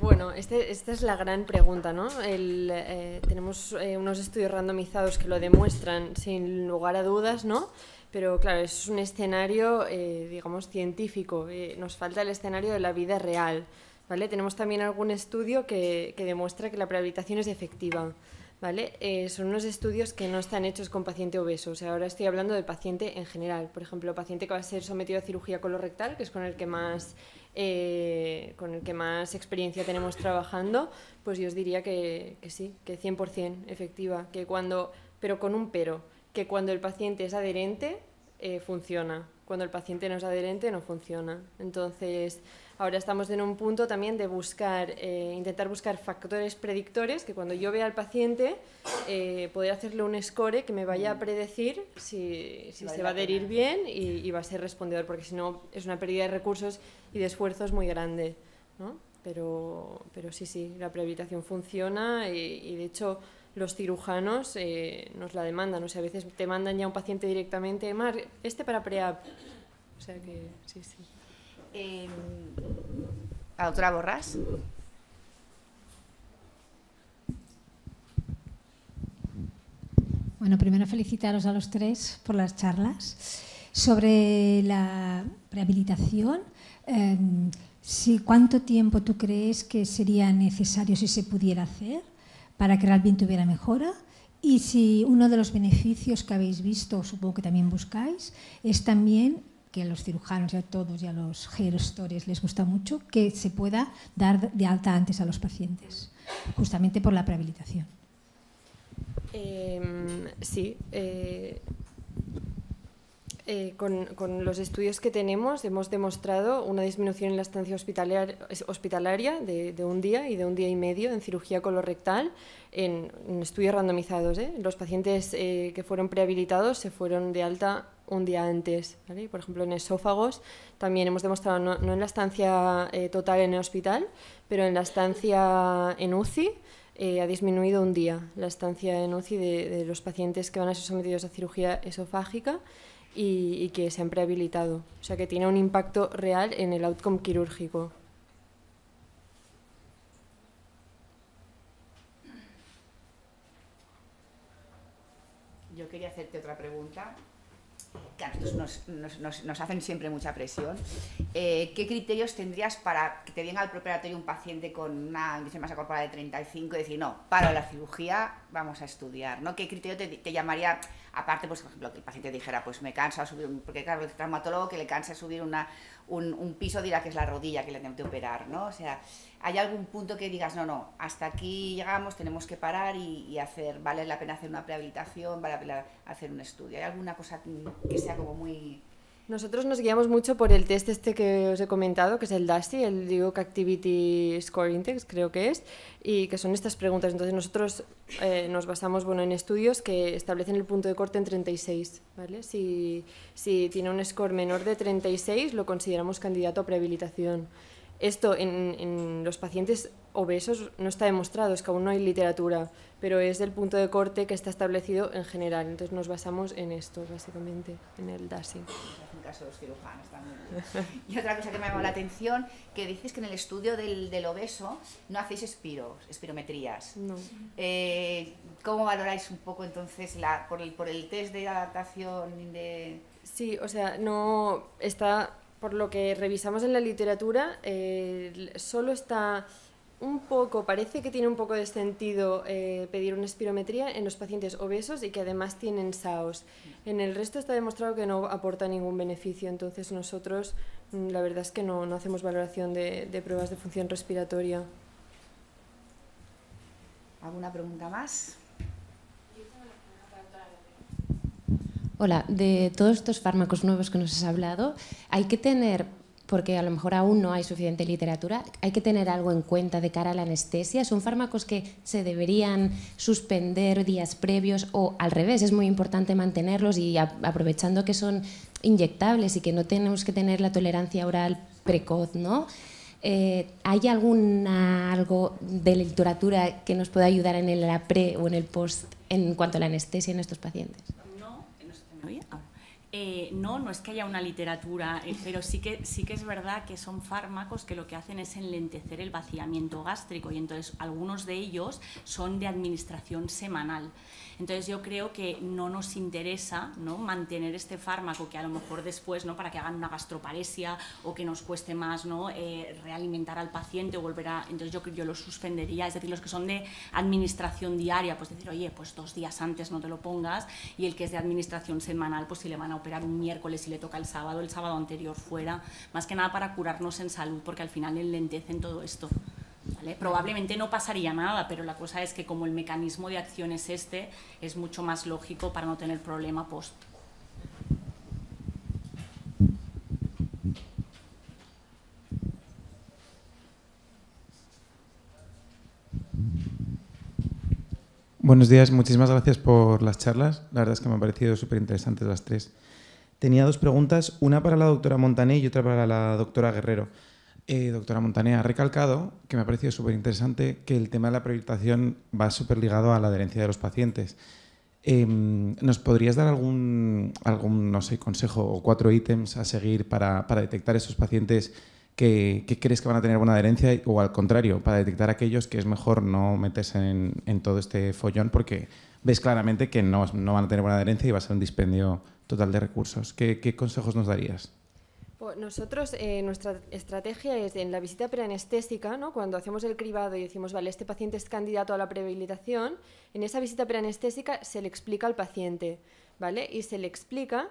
Speaker 2: Bueno, esta es la gran pregunta, ¿no? Tenemos unos estudios randomizados que lo demuestran sin lugar a dudas, ¿no? Pero claro, es un escenario, digamos, científico. Nos falta el escenario de la vida real, ¿vale? Tenemos también algún estudio que demuestra que la prehabilitación es efectiva, ¿vale? Son unos estudios que no están hechos con paciente obeso. O sea, ahora estoy hablando del paciente en general. Por ejemplo, paciente que va a ser sometido a cirugía colorectal, que es con el que más experiencia tenemos trabajando, pues yo os diría que sí, que 100% efectiva, pero con un pero, que cuando el paciente es adherente, funciona. Cuando el paciente no es adherente, no funciona. Entonces, ahora estamos en un punto también de intentar buscar factores predictores, que cuando yo vea al paciente, poder hacerle un score que me vaya a predecir si se va a adherir bien y va a ser respondedor, porque si no es una pérdida de recursos y de esfuerzos muy grande, ¿no? Pero sí, la prehabilitación funciona y de hecho los cirujanos nos la demandan. O sea, a veces te mandan ya un paciente directamente, Mar, para preap. O sea que sí.
Speaker 1: ¿La doctora Borràs?
Speaker 5: Bueno, primero felicitaros a los tres por las charlas. Sobre la rehabilitación, ¿cuánto tiempo tú crees que sería necesario si se pudiera hacer para que realmente hubiera mejora? Y si uno de los beneficios que habéis visto, supongo que también buscáis, es también que a los cirujanos y a todos y a los gestores les gusta mucho que se pueda dar de alta antes a los pacientes, justamente por la prehabilitación.
Speaker 2: Sí. Con los estudios que tenemos hemos demostrado una disminución en la estancia hospitalaria de un día y de un día y medio en cirugía colorectal en estudios randomizados. Los pacientes que fueron prehabilitados se fueron de alta un día antes, ¿vale? Por ejemplo, en esófagos también hemos demostrado, no en la estancia total en el hospital, pero en la estancia en UCI ha disminuido un día la estancia en UCI de los pacientes que van a ser sometidos a cirugía esofágica y que se han prehabilitado. O sea que tiene un impacto real en el outcome quirúrgico.
Speaker 1: Yo quería hacerte otra pregunta. Que a nosotros nos hacen siempre mucha presión. ¿Qué criterios tendrías para que te venga al preoperatorio un paciente con una índice de masa corporal de 35 y decir, no, paro la cirugía vamos a estudiar, ¿no? ¿Qué criterio te llamaría, aparte, pues, por ejemplo, que el paciente dijera, pues me cansa subir, porque claro, el traumatólogo que le cansa subir un piso dirá que es la rodilla que le tengo que operar, ¿no? O sea, ¿hay algún punto que digas, no, hasta aquí llegamos, tenemos que parar y hacer, vale la pena hacer una prehabilitación, vale la pena hacer un estudio? ¿Hay alguna cosa que sea como muy...?
Speaker 2: Nosotros nos guiamos mucho por el test este que os he comentado, que es el DASI, el Duke Activity Score Index, creo que es, y que son estas preguntas. Entonces nosotros nos basamos en estudios que establecen el punto de corte en 36, ¿vale? Si tiene un score menor de 36, lo consideramos candidato a prehabilitación. Esto en los pacientes obesos no está demostrado, es que aún no hay literatura, pero es el punto de corte que está establecido en general. Entonces nos basamos en esto, básicamente, en el DASI.
Speaker 1: En el caso de los cirujanos también. Y otra cosa que me llamó la atención, que dices que en el estudio del obeso no hacéis espirometrías.
Speaker 2: No.
Speaker 1: ¿Cómo valoráis un poco entonces por el test de adaptación?
Speaker 2: Sí, o sea, no está... Por lo que revisamos en la literatura, solo está un poco, parece que tiene un poco de sentido pedir una espirometría en los pacientes obesos y que además tienen SAOS. En el resto está demostrado que no aporta ningún beneficio, entonces nosotros la verdad es que no hacemos valoración de pruebas de función respiratoria.
Speaker 1: ¿Alguna pregunta más?
Speaker 6: Hola, de todos estos fármacos nuevos que nos has hablado, hay que tener, porque a lo mejor aún no hay suficiente literatura, hay que tener algo en cuenta de cara a la anestesia. ¿Son fármacos que se deberían suspender días previos o al revés? Es muy importante mantenerlos y aprovechando que son inyectables y que no tenemos que tener la tolerancia oral precoz, ¿no? ¿Hay algo de literatura que nos pueda ayudar en el pre o en el post en cuanto a la anestesia en estos pacientes?
Speaker 4: No es que haya una literatura, pero sí que es verdad que son fármacos que lo que hacen es enlentecer el vaciamiento gástrico y entonces algunos de ellos son de administración semanal. Entonces yo creo que no nos interesa, ¿no?, mantener este fármaco que a lo mejor después, ¿no?, para que hagan una gastroparesia o que nos cueste más, ¿no?, realimentar al paciente o volver a... Entonces yo lo suspendería, es decir, los que son de administración diaria, pues decir, oye, pues 2 días antes no te lo pongas, y el que es de administración semanal, pues si le van a operar un miércoles y le toca el sábado anterior fuera, más que nada para curarnos en salud, porque al final enlentecen todo esto. ¿Vale? Probablemente no pasaría nada, pero la cosa es que como el mecanismo de acción es es mucho más lógico para no tener problema post.
Speaker 7: Buenos días, muchísimas gracias por las charlas. La verdad es que me han parecido súper interesantes las 3. Tenía 2 preguntas, una para la doctora Montané y otra para la doctora Guerrero. Doctora Montané, ha recalcado, que me ha parecido súper interesante, que el tema de la prehabilitación va súper ligado a la adherencia de los pacientes. ¿Nos podrías dar algún no sé, consejo o 4 ítems a seguir para detectar esos pacientes que crees que van a tener buena adherencia o al contrario, para detectar aquellos que es mejor no meterse en todo este follón porque ves claramente que no van a tener buena adherencia y va a ser un dispendio total de recursos? ¿Qué consejos nos darías?
Speaker 2: Pues nosotros, nuestra estrategia es en la visita preanestésica, ¿no?, cuando hacemos el cribado y decimos, vale, este paciente es candidato a la prehabilitación, en esa visita preanestésica se le explica al paciente, ¿vale? Y se le explica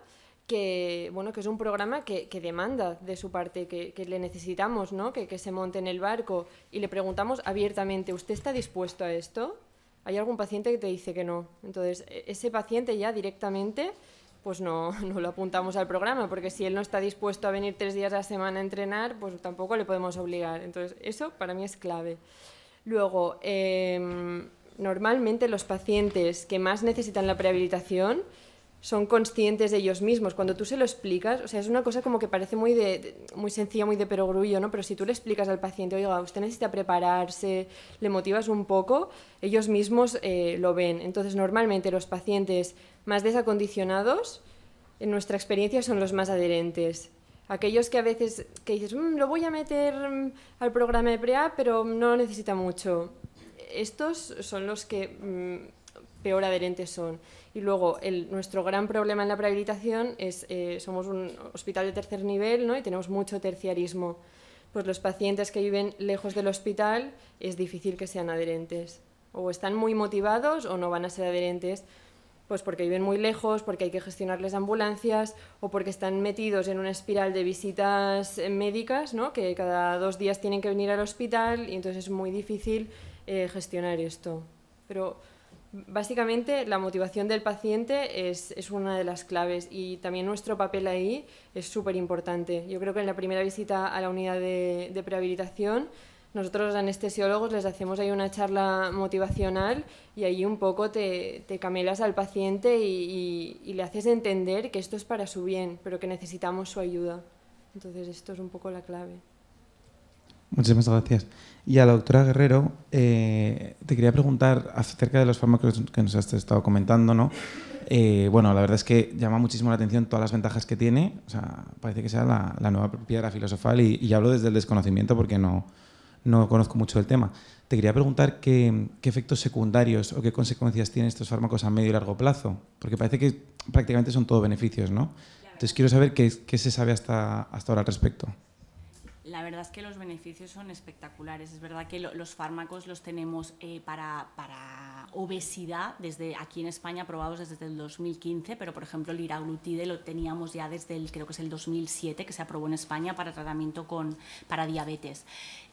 Speaker 2: que, bueno, que es un programa que demanda de su parte, que le necesitamos, ¿no?, que se monte en el barco, y le preguntamos abiertamente, ¿usted está dispuesto a esto? Hay algún paciente que te dice que no. Entonces, ese paciente ya directamente... pues no lo apuntamos al programa, porque si él no está dispuesto a venir 3 días a la semana a entrenar, pues tampoco le podemos obligar. Entonces, eso para mí es clave. Luego, normalmente los pacientes que más necesitan la prehabilitación son conscientes de ellos mismos. Cuando tú se lo explicas, o sea, es una cosa como que parece muy sencilla, muy de perogrullo, ¿no? Pero si tú le explicas al paciente, oiga, usted necesita prepararse, le motivas un poco, ellos mismos lo ven. Entonces, normalmente los pacientes más desacondicionados, en nuestra experiencia, son los más adherentes. Aquellos que a veces que dices, lo voy a meter al programa de PREA, pero no necesita mucho. Estos son los que peor adherentes son. Y luego, nuestro gran problema en la prehabilitación es somos un hospital de 3er nivel, ¿no?, y tenemos mucho terciarismo. Pues los pacientes que viven lejos del hospital es difícil que sean adherentes. o están muy motivados o no van a ser adherentes, pues porque viven muy lejos, porque hay que gestionarles ambulancias o porque están metidos en una espiral de visitas médicas, ¿no? Que cada 2 días tienen que venir al hospital y entonces es muy difícil gestionar esto. Pero básicamente la motivación del paciente es una de las claves y también nuestro papel ahí es súper importante. Yo creo que en la primera visita a la unidad de prehabilitación nosotros los anestesiólogos les hacemos ahí una charla motivacional y ahí un poco te camelas al paciente y le haces entender que esto es para su bien, pero que necesitamos su ayuda. Entonces esto es un poco la clave.
Speaker 7: Muchísimas gracias. Y a la doctora Guerrero, te quería preguntar acerca de los fármacos que nos has estado comentando, ¿no? Bueno, la verdad es que llama muchísimo la atención todas las ventajas que tiene. O sea, parece que sea la nueva piedra filosofal y hablo desde el desconocimiento porque no conozco mucho del tema. Te quería preguntar qué efectos secundarios o qué consecuencias tienen estos fármacos a medio y largo plazo, porque parece que prácticamente son todo beneficios, ¿no? Entonces quiero saber qué se sabe hasta ahora al respecto.
Speaker 4: La verdad es que los beneficios son espectaculares. Es verdad que los fármacos los tenemos para obesidad, desde aquí en España aprobados desde el 2015, pero por ejemplo el liraglutide lo teníamos ya desde creo que es el 2007, que se aprobó en España para tratamiento para diabetes.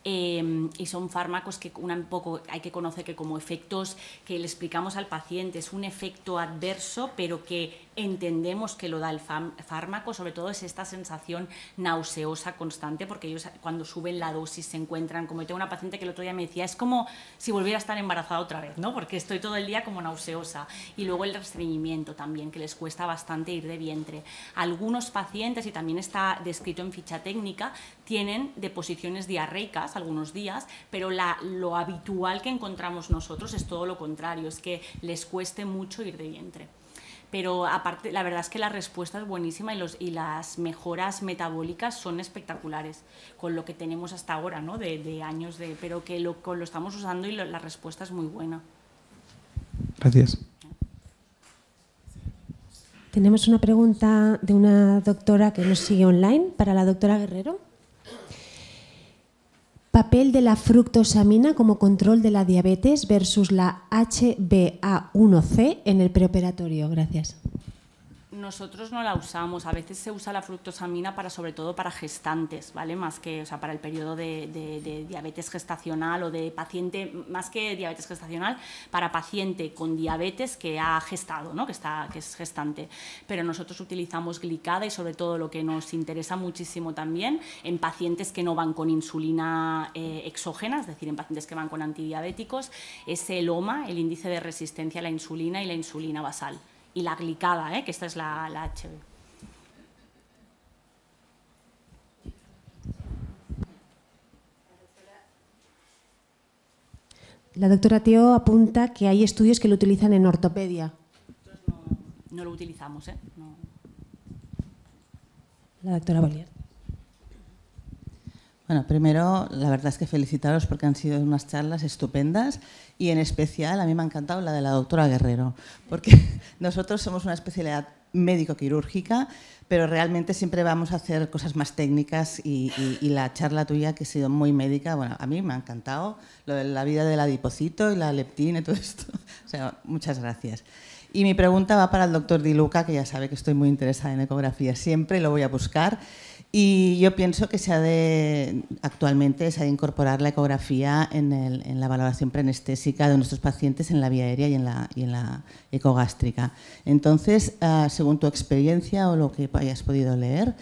Speaker 4: Y son fármacos que un poco hay que conocer que como efectos que le explicamos al paciente es un efecto adverso, pero que entendemos que lo da el fármaco, sobre todo es esta sensación nauseosa constante, porque ellos cuando suben la dosis se encuentran, como yo tengo una paciente que el otro día me decía, es como si volviera a estar embarazada otra vez, ¿no? Porque estoy todo el día como nauseosa. Y luego el restreñimiento también, que les cuesta bastante ir de vientre. Algunos pacientes, y también está descrito en ficha técnica, tienen deposiciones diarreicas algunos días, pero lo habitual que encontramos nosotros es todo lo contrario, es que les cueste mucho ir de vientre. Pero aparte, la verdad es que la respuesta es buenísima y las mejoras metabólicas son espectaculares con lo que tenemos hasta ahora, ¿no? de años, pero que lo estamos usando y la respuesta es muy buena.
Speaker 7: Gracias.
Speaker 8: Tenemos una pregunta de una doctora que nos sigue online para la doctora Guerrero. Papel de la fructosamina como control de la diabetes versus la HbA1c en el preoperatorio. Gracias.
Speaker 4: Nosotros no la usamos, a veces se usa la fructosamina sobre todo para gestantes, ¿vale? Más que, o sea, para el periodo de diabetes gestacional o de paciente, más que diabetes gestacional, para paciente con diabetes que ha gestado, ¿no? que es gestante. Pero nosotros utilizamos glicada y sobre todo lo que nos interesa muchísimo también en pacientes que no van con insulina exógena, es decir, en pacientes que van con antidiabéticos, es el OMA, el índice de resistencia a la insulina y la insulina basal. Y la glicada, que esta es la HB.
Speaker 8: La doctora Teo apunta que hay estudios que lo utilizan en ortopedia.
Speaker 4: Nosotros no lo utilizamos, No.
Speaker 8: La doctora Bollier.
Speaker 9: Bueno, primero, la verdad es que felicitaros porque han sido unas charlas estupendas y en especial a mí me ha encantado la de la doctora Guerrero, porque nosotros somos una especialidad médico-quirúrgica, pero realmente siempre vamos a hacer cosas más técnicas y la charla tuya, que ha sido muy médica, bueno, a mí me ha encantado lo de la vida del adipocito y la leptina y todo esto. O sea, muchas gracias. Y mi pregunta va para el doctor Di Luca, que ya sabe que estoy muy interesada en ecografía siempre y lo voy a buscar. Y yo pienso que actualmente se ha de incorporar la ecografía en la valoración preanestésica de nuestros pacientes en la vía aérea y en la ecogástrica. Entonces, según tu experiencia o lo que hayas podido leer,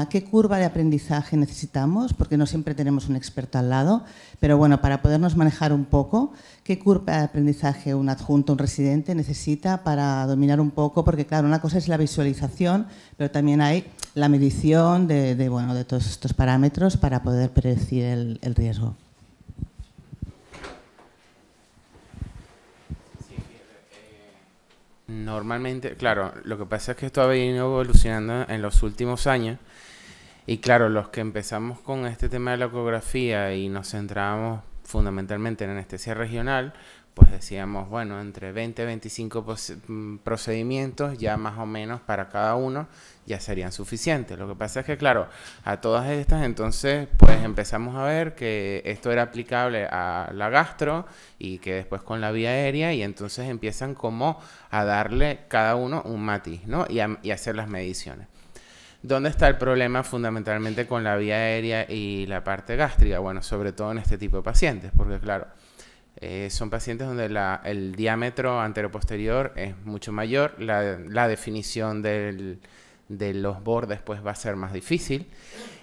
Speaker 9: ¿qué curva de aprendizaje necesitamos? Porque no siempre tenemos un experto al lado, pero bueno, para podernos manejar un poco, ¿qué curva de aprendizaje un adjunto, un residente necesita para dominar un poco? Porque claro, una cosa es la visualización, pero también hay la medición de todos estos parámetros para poder predecir el riesgo.
Speaker 3: Normalmente, claro, lo que pasa es que esto ha venido evolucionando en los últimos años y claro, los que empezamos con este tema de la ecografía y nos centrábamos fundamentalmente en anestesia regional, pues decíamos, bueno, entre 20 y 25 procedimientos ya más o menos para cada uno ya serían suficientes. Lo que pasa es que, claro, a todas estas entonces pues empezamos a ver que esto era aplicable a la gastro y que después con la vía aérea, y entonces empiezan como a darle cada uno un matiz, ¿no? Y hacer las mediciones. ¿Dónde está el problema fundamentalmente con la vía aérea y la parte gástrica? Bueno, sobre todo en este tipo de pacientes, porque claro, son pacientes donde el diámetro anteroposterior es mucho mayor, la definición de los bordes pues va a ser más difícil,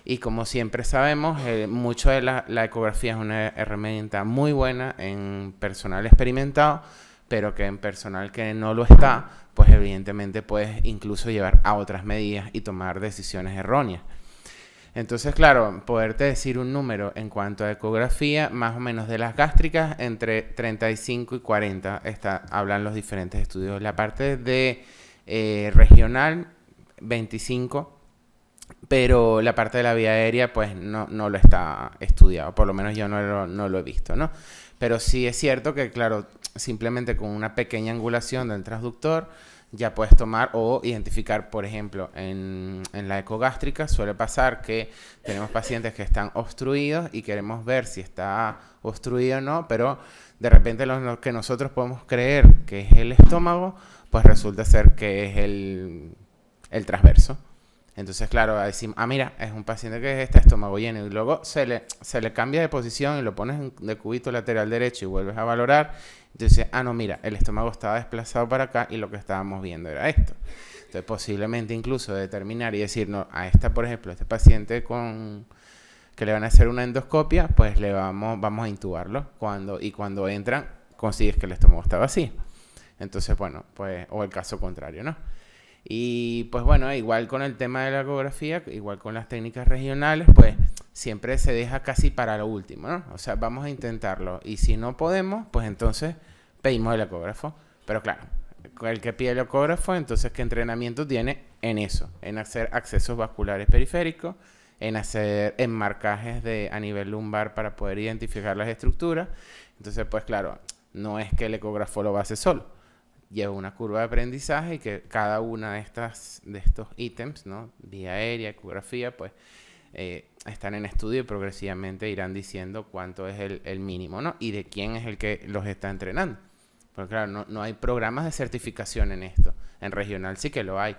Speaker 3: y como siempre sabemos, mucho de la ecografía es una herramienta muy buena en personal experimentado, pero que en personal que no lo está, pues evidentemente puedes incluso llevar a otras medidas y tomar decisiones erróneas. Entonces, claro, poderte decir un número en cuanto a ecografía, más o menos de las gástricas, entre 35 y 40, hablan los diferentes estudios. La parte de regional, 25, pero la parte de la vía aérea, pues no lo está estudiado, por lo menos yo no lo he visto, ¿no? Pero sí es cierto que, claro, simplemente con una pequeña angulación del transductor, ya puedes tomar o identificar, por ejemplo, en la ecogástrica suele pasar que tenemos pacientes que están obstruidos y queremos ver si está obstruido o no, pero de repente lo que nosotros podemos creer que es el estómago, pues resulta ser que es el transverso. Entonces, claro, decimos, mira, es un paciente que está estómago lleno, y luego se le cambia de posición y lo pones de cúbito lateral derecho y vuelves a valorar. Entonces, no, mira, el estómago estaba desplazado para acá y lo que estábamos viendo era esto. Entonces, posiblemente incluso determinar y decir, no, por ejemplo, a este paciente que le van a hacer una endoscopia, pues vamos a intubarlo. Cuando entran, consigues que el estómago está vacío. Entonces, bueno, pues, o el caso contrario, ¿no? Y pues bueno, igual con el tema de la ecografía, igual con las técnicas regionales, pues siempre se deja casi para lo último, ¿no? O sea, vamos a intentarlo, y si no podemos, pues entonces pedimos el ecógrafo. Pero claro, el que pide el ecógrafo, entonces ¿qué entrenamiento tiene en eso? En hacer accesos vasculares periféricos, en hacer enmarcajes a nivel lumbar para poder identificar las estructuras. Entonces, pues claro, no es que el ecógrafo lo va a hacer solo. Lleva una curva de aprendizaje y que cada una de estos ítems, ¿no? Vía aérea, ecografía, pues están en estudio y progresivamente irán diciendo cuánto es el mínimo, ¿no? Y de quién es el que los está entrenando. Porque claro, no hay programas de certificación en esto. En regional sí que lo hay,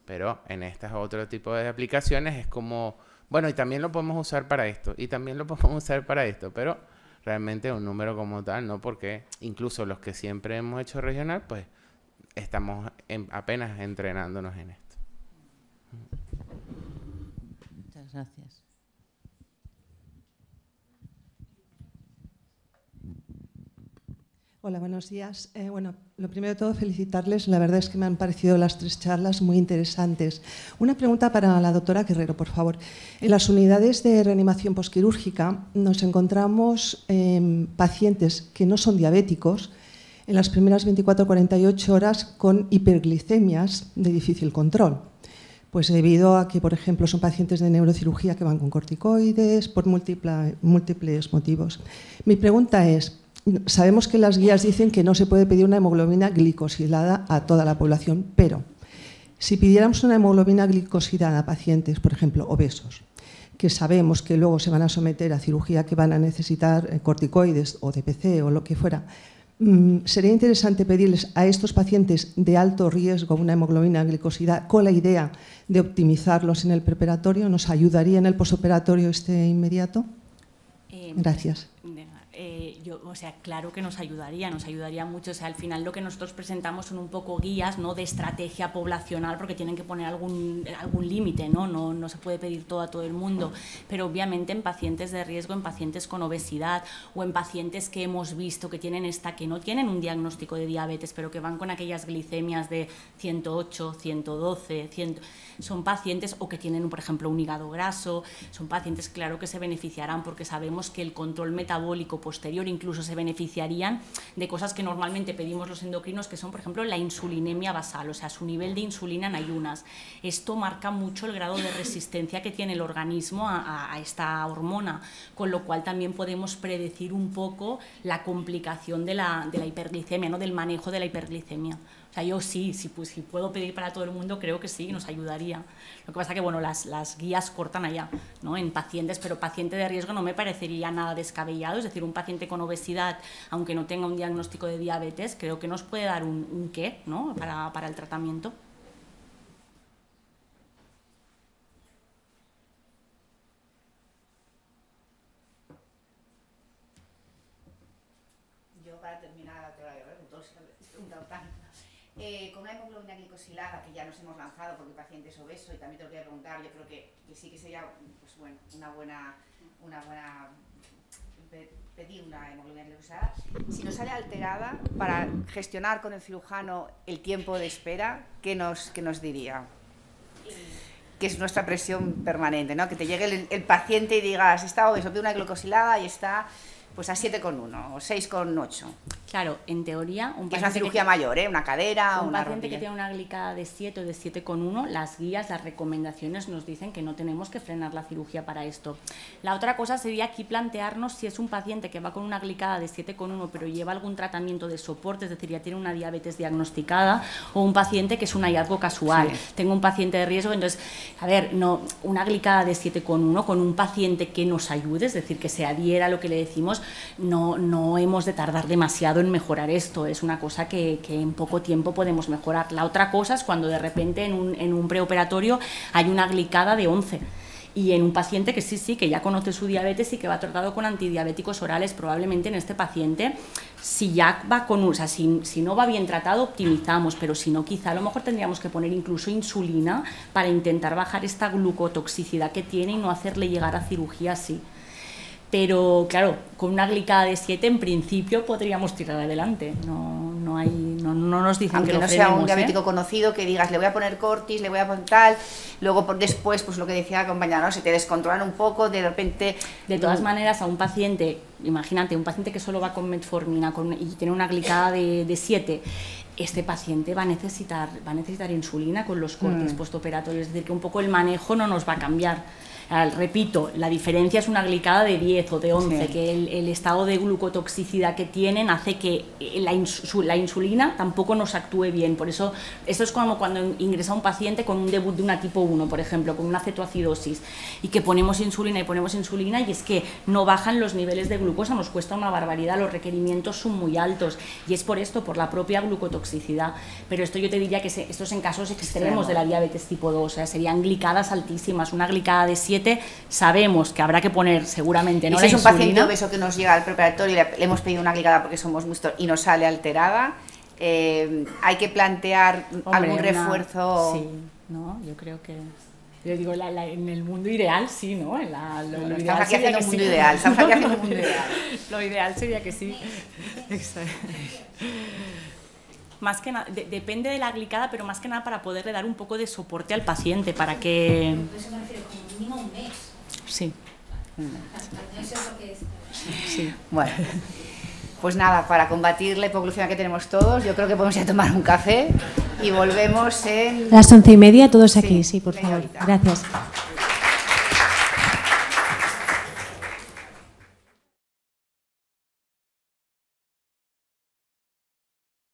Speaker 3: pero en estas otro tipo de aplicaciones es como, bueno, y también lo podemos usar para esto, y también lo podemos usar para esto, pero realmente un número como tal, ¿no? Porque incluso los que siempre hemos hecho regional, pues estamos apenas entrenándonos en esto.
Speaker 9: Muchas gracias.
Speaker 10: Hola, buenos días. Bueno, lo primero de todo, felicitarles. La verdad es que me han parecido las 3 charlas muy interesantes. Una pregunta para la doctora Guerrero, por favor. En las unidades de reanimación posquirúrgica nos encontramos pacientes que no son diabéticos en las primeras 24-48 horas con hiperglicemias de difícil control. Pues debido a que, por ejemplo, son pacientes de neurocirugía que van con corticoides por múltiples motivos. Mi pregunta es, sabemos que las guías dicen que no se puede pedir una hemoglobina glicosilada a toda la población, pero si pidiéramos una hemoglobina glicosilada a pacientes, por ejemplo, obesos, que sabemos que luego se van a someter a cirugía, que van a necesitar corticoides o DPC o lo que fuera, sería interesante pedirles a estos pacientes de alto riesgo una hemoglobina glicosilada con la idea de optimizarlos en el preoperatorio. ¿Nos ayudaría en el posoperatorio inmediato? Gracias.
Speaker 4: O sea, claro que nos ayudaría mucho. O sea, al final lo que nosotros presentamos son un poco guías, ¿no?, de estrategia poblacional, porque tienen que poner algún límite, ¿no? No se puede pedir todo a todo el mundo, pero obviamente en pacientes de riesgo, en pacientes con obesidad o en pacientes que hemos visto que no tienen un diagnóstico de diabetes, pero que van con aquellas glicemias de 108, 112, 100, son pacientes, o que tienen, por ejemplo, un hígado graso, son pacientes, claro, que se beneficiarán, porque sabemos que el control metabólico posterior, incluso se beneficiarían de cosas que normalmente pedimos los endocrinos, que son, por ejemplo, la insulinemia basal, o sea, su nivel de insulina en ayunas. Esto marca mucho el grado de resistencia que tiene el organismo a esta hormona, con lo cual también podemos predecir un poco la complicación de la hiperglicemia, ¿no? Del manejo de la hiperglicemia. O sea, yo sí, si puedo pedir para todo el mundo, creo que sí, nos ayudaría. Lo que pasa que, bueno, las guías cortan allá, ¿no? En pacientes, pero paciente de riesgo no me parecería nada descabellado, es decir, un paciente con obesidad, aunque no tenga un diagnóstico de diabetes, creo que nos puede dar un qué, ¿no? Para el tratamiento.
Speaker 1: Con una hemoglobina glicosilada, que ya nos hemos lanzado porque el paciente es obeso, y también te lo voy a preguntar, yo creo que sí que sería, pues bueno, una buena pedir una hemoglobina glicosilada. Si nos sale alterada, para gestionar con el cirujano el tiempo de espera, ¿qué nos diría? Que es nuestra presión permanente, ¿no? Que te llegue el paciente y digas, está obeso, pide una glicosilada y está pues a 7,1 o 6,8.
Speaker 4: Claro, en teoría...
Speaker 1: Es una cirugía mayor, ¿eh? Una cadera,
Speaker 4: un
Speaker 1: una
Speaker 4: paciente
Speaker 1: rodilla.
Speaker 4: que tiene una glicada de 7 o de 7,1, las guías, las recomendaciones nos dicen que no tenemos que frenar la cirugía para esto. La otra cosa sería aquí plantearnos si es un paciente que va con una glicada de 7,1 pero lleva algún tratamiento de soporte, es decir, ya tiene una diabetes diagnosticada, o un paciente que es un hallazgo casual. Sí. Tengo un paciente de riesgo, entonces, a ver, no, una glicada de 7,1 con un paciente que nos ayude, es decir, que se adhiera a lo que le decimos, no hemos de tardar demasiado en mejorar esto, es una cosa que en poco tiempo podemos mejorar. La otra cosa es cuando de repente en un preoperatorio hay una glicada de 11 y en un paciente que sí, que ya conoce su diabetes y que va tratado con antidiabéticos orales, probablemente en este paciente, si ya va con, o sea, si no va bien tratado, optimizamos, pero si no, quizá a lo mejor tendríamos que poner incluso insulina para intentar bajar esta glucotoxicidad que tiene y no hacerle llegar a cirugía así. Pero claro, con una glicada de 7 en principio podríamos tirar adelante, no nos dicen
Speaker 1: aunque
Speaker 4: que lo
Speaker 1: no
Speaker 4: frenemos,
Speaker 1: sea un diabético conocido, que digas le voy a poner cortis, le voy a poner tal, luego después, pues lo que decía la compañera, ¿no? Se te descontrolan un poco, de repente...
Speaker 4: De todas maneras, a un paciente, imagínate, un paciente que solo va con metformina y tiene una glicada de 7, este paciente va a necesitar insulina con los cortis postoperatorios, es decir, que un poco el manejo no nos va a cambiar. Repito, la diferencia es una glicada de 10 o de 11, sí. Que el estado de glucotoxicidad que tienen hace que la insulina tampoco nos actúe bien. Por eso, esto es como cuando ingresa un paciente con un debut de una tipo 1, por ejemplo, con una cetoacidosis, y que ponemos insulina y es que no bajan los niveles de glucosa, nos cuesta una barbaridad, los requerimientos son muy altos, y es por esto, por la propia glucotoxicidad. Pero esto yo te diría que esto es en casos extremos de la diabetes tipo 2, o sea, serían glicadas altísimas, una glicada de 7 sabemos que habrá que poner seguramente, ¿no?
Speaker 1: Y si es un paciente obeso que nos llega al preoperatorio y le hemos pedido una glicada porque somos muchos y nos sale alterada, hay que plantear algún refuerzo.
Speaker 4: Sí, no, yo creo que... Yo digo, en el mundo ideal sí, ¿no?
Speaker 1: Estamos aquí haciendo un mundo ideal, estamos aquí haciendo un mundo ideal.
Speaker 4: Lo ideal sería que sí. Exacto. Más que nada, depende de la glicada, pero más que nada para poderle dar un poco de soporte al paciente, para que...
Speaker 5: Eso me refiero, como mínimo un mes.
Speaker 4: Sí.
Speaker 5: Eso es lo que es.
Speaker 1: Sí. Bueno, pues nada, para combatir la hipoglucemia que tenemos todos, yo creo que podemos ir a tomar un café y volvemos en...
Speaker 8: Las 11:30, todos aquí, sí, por favor. Gracias.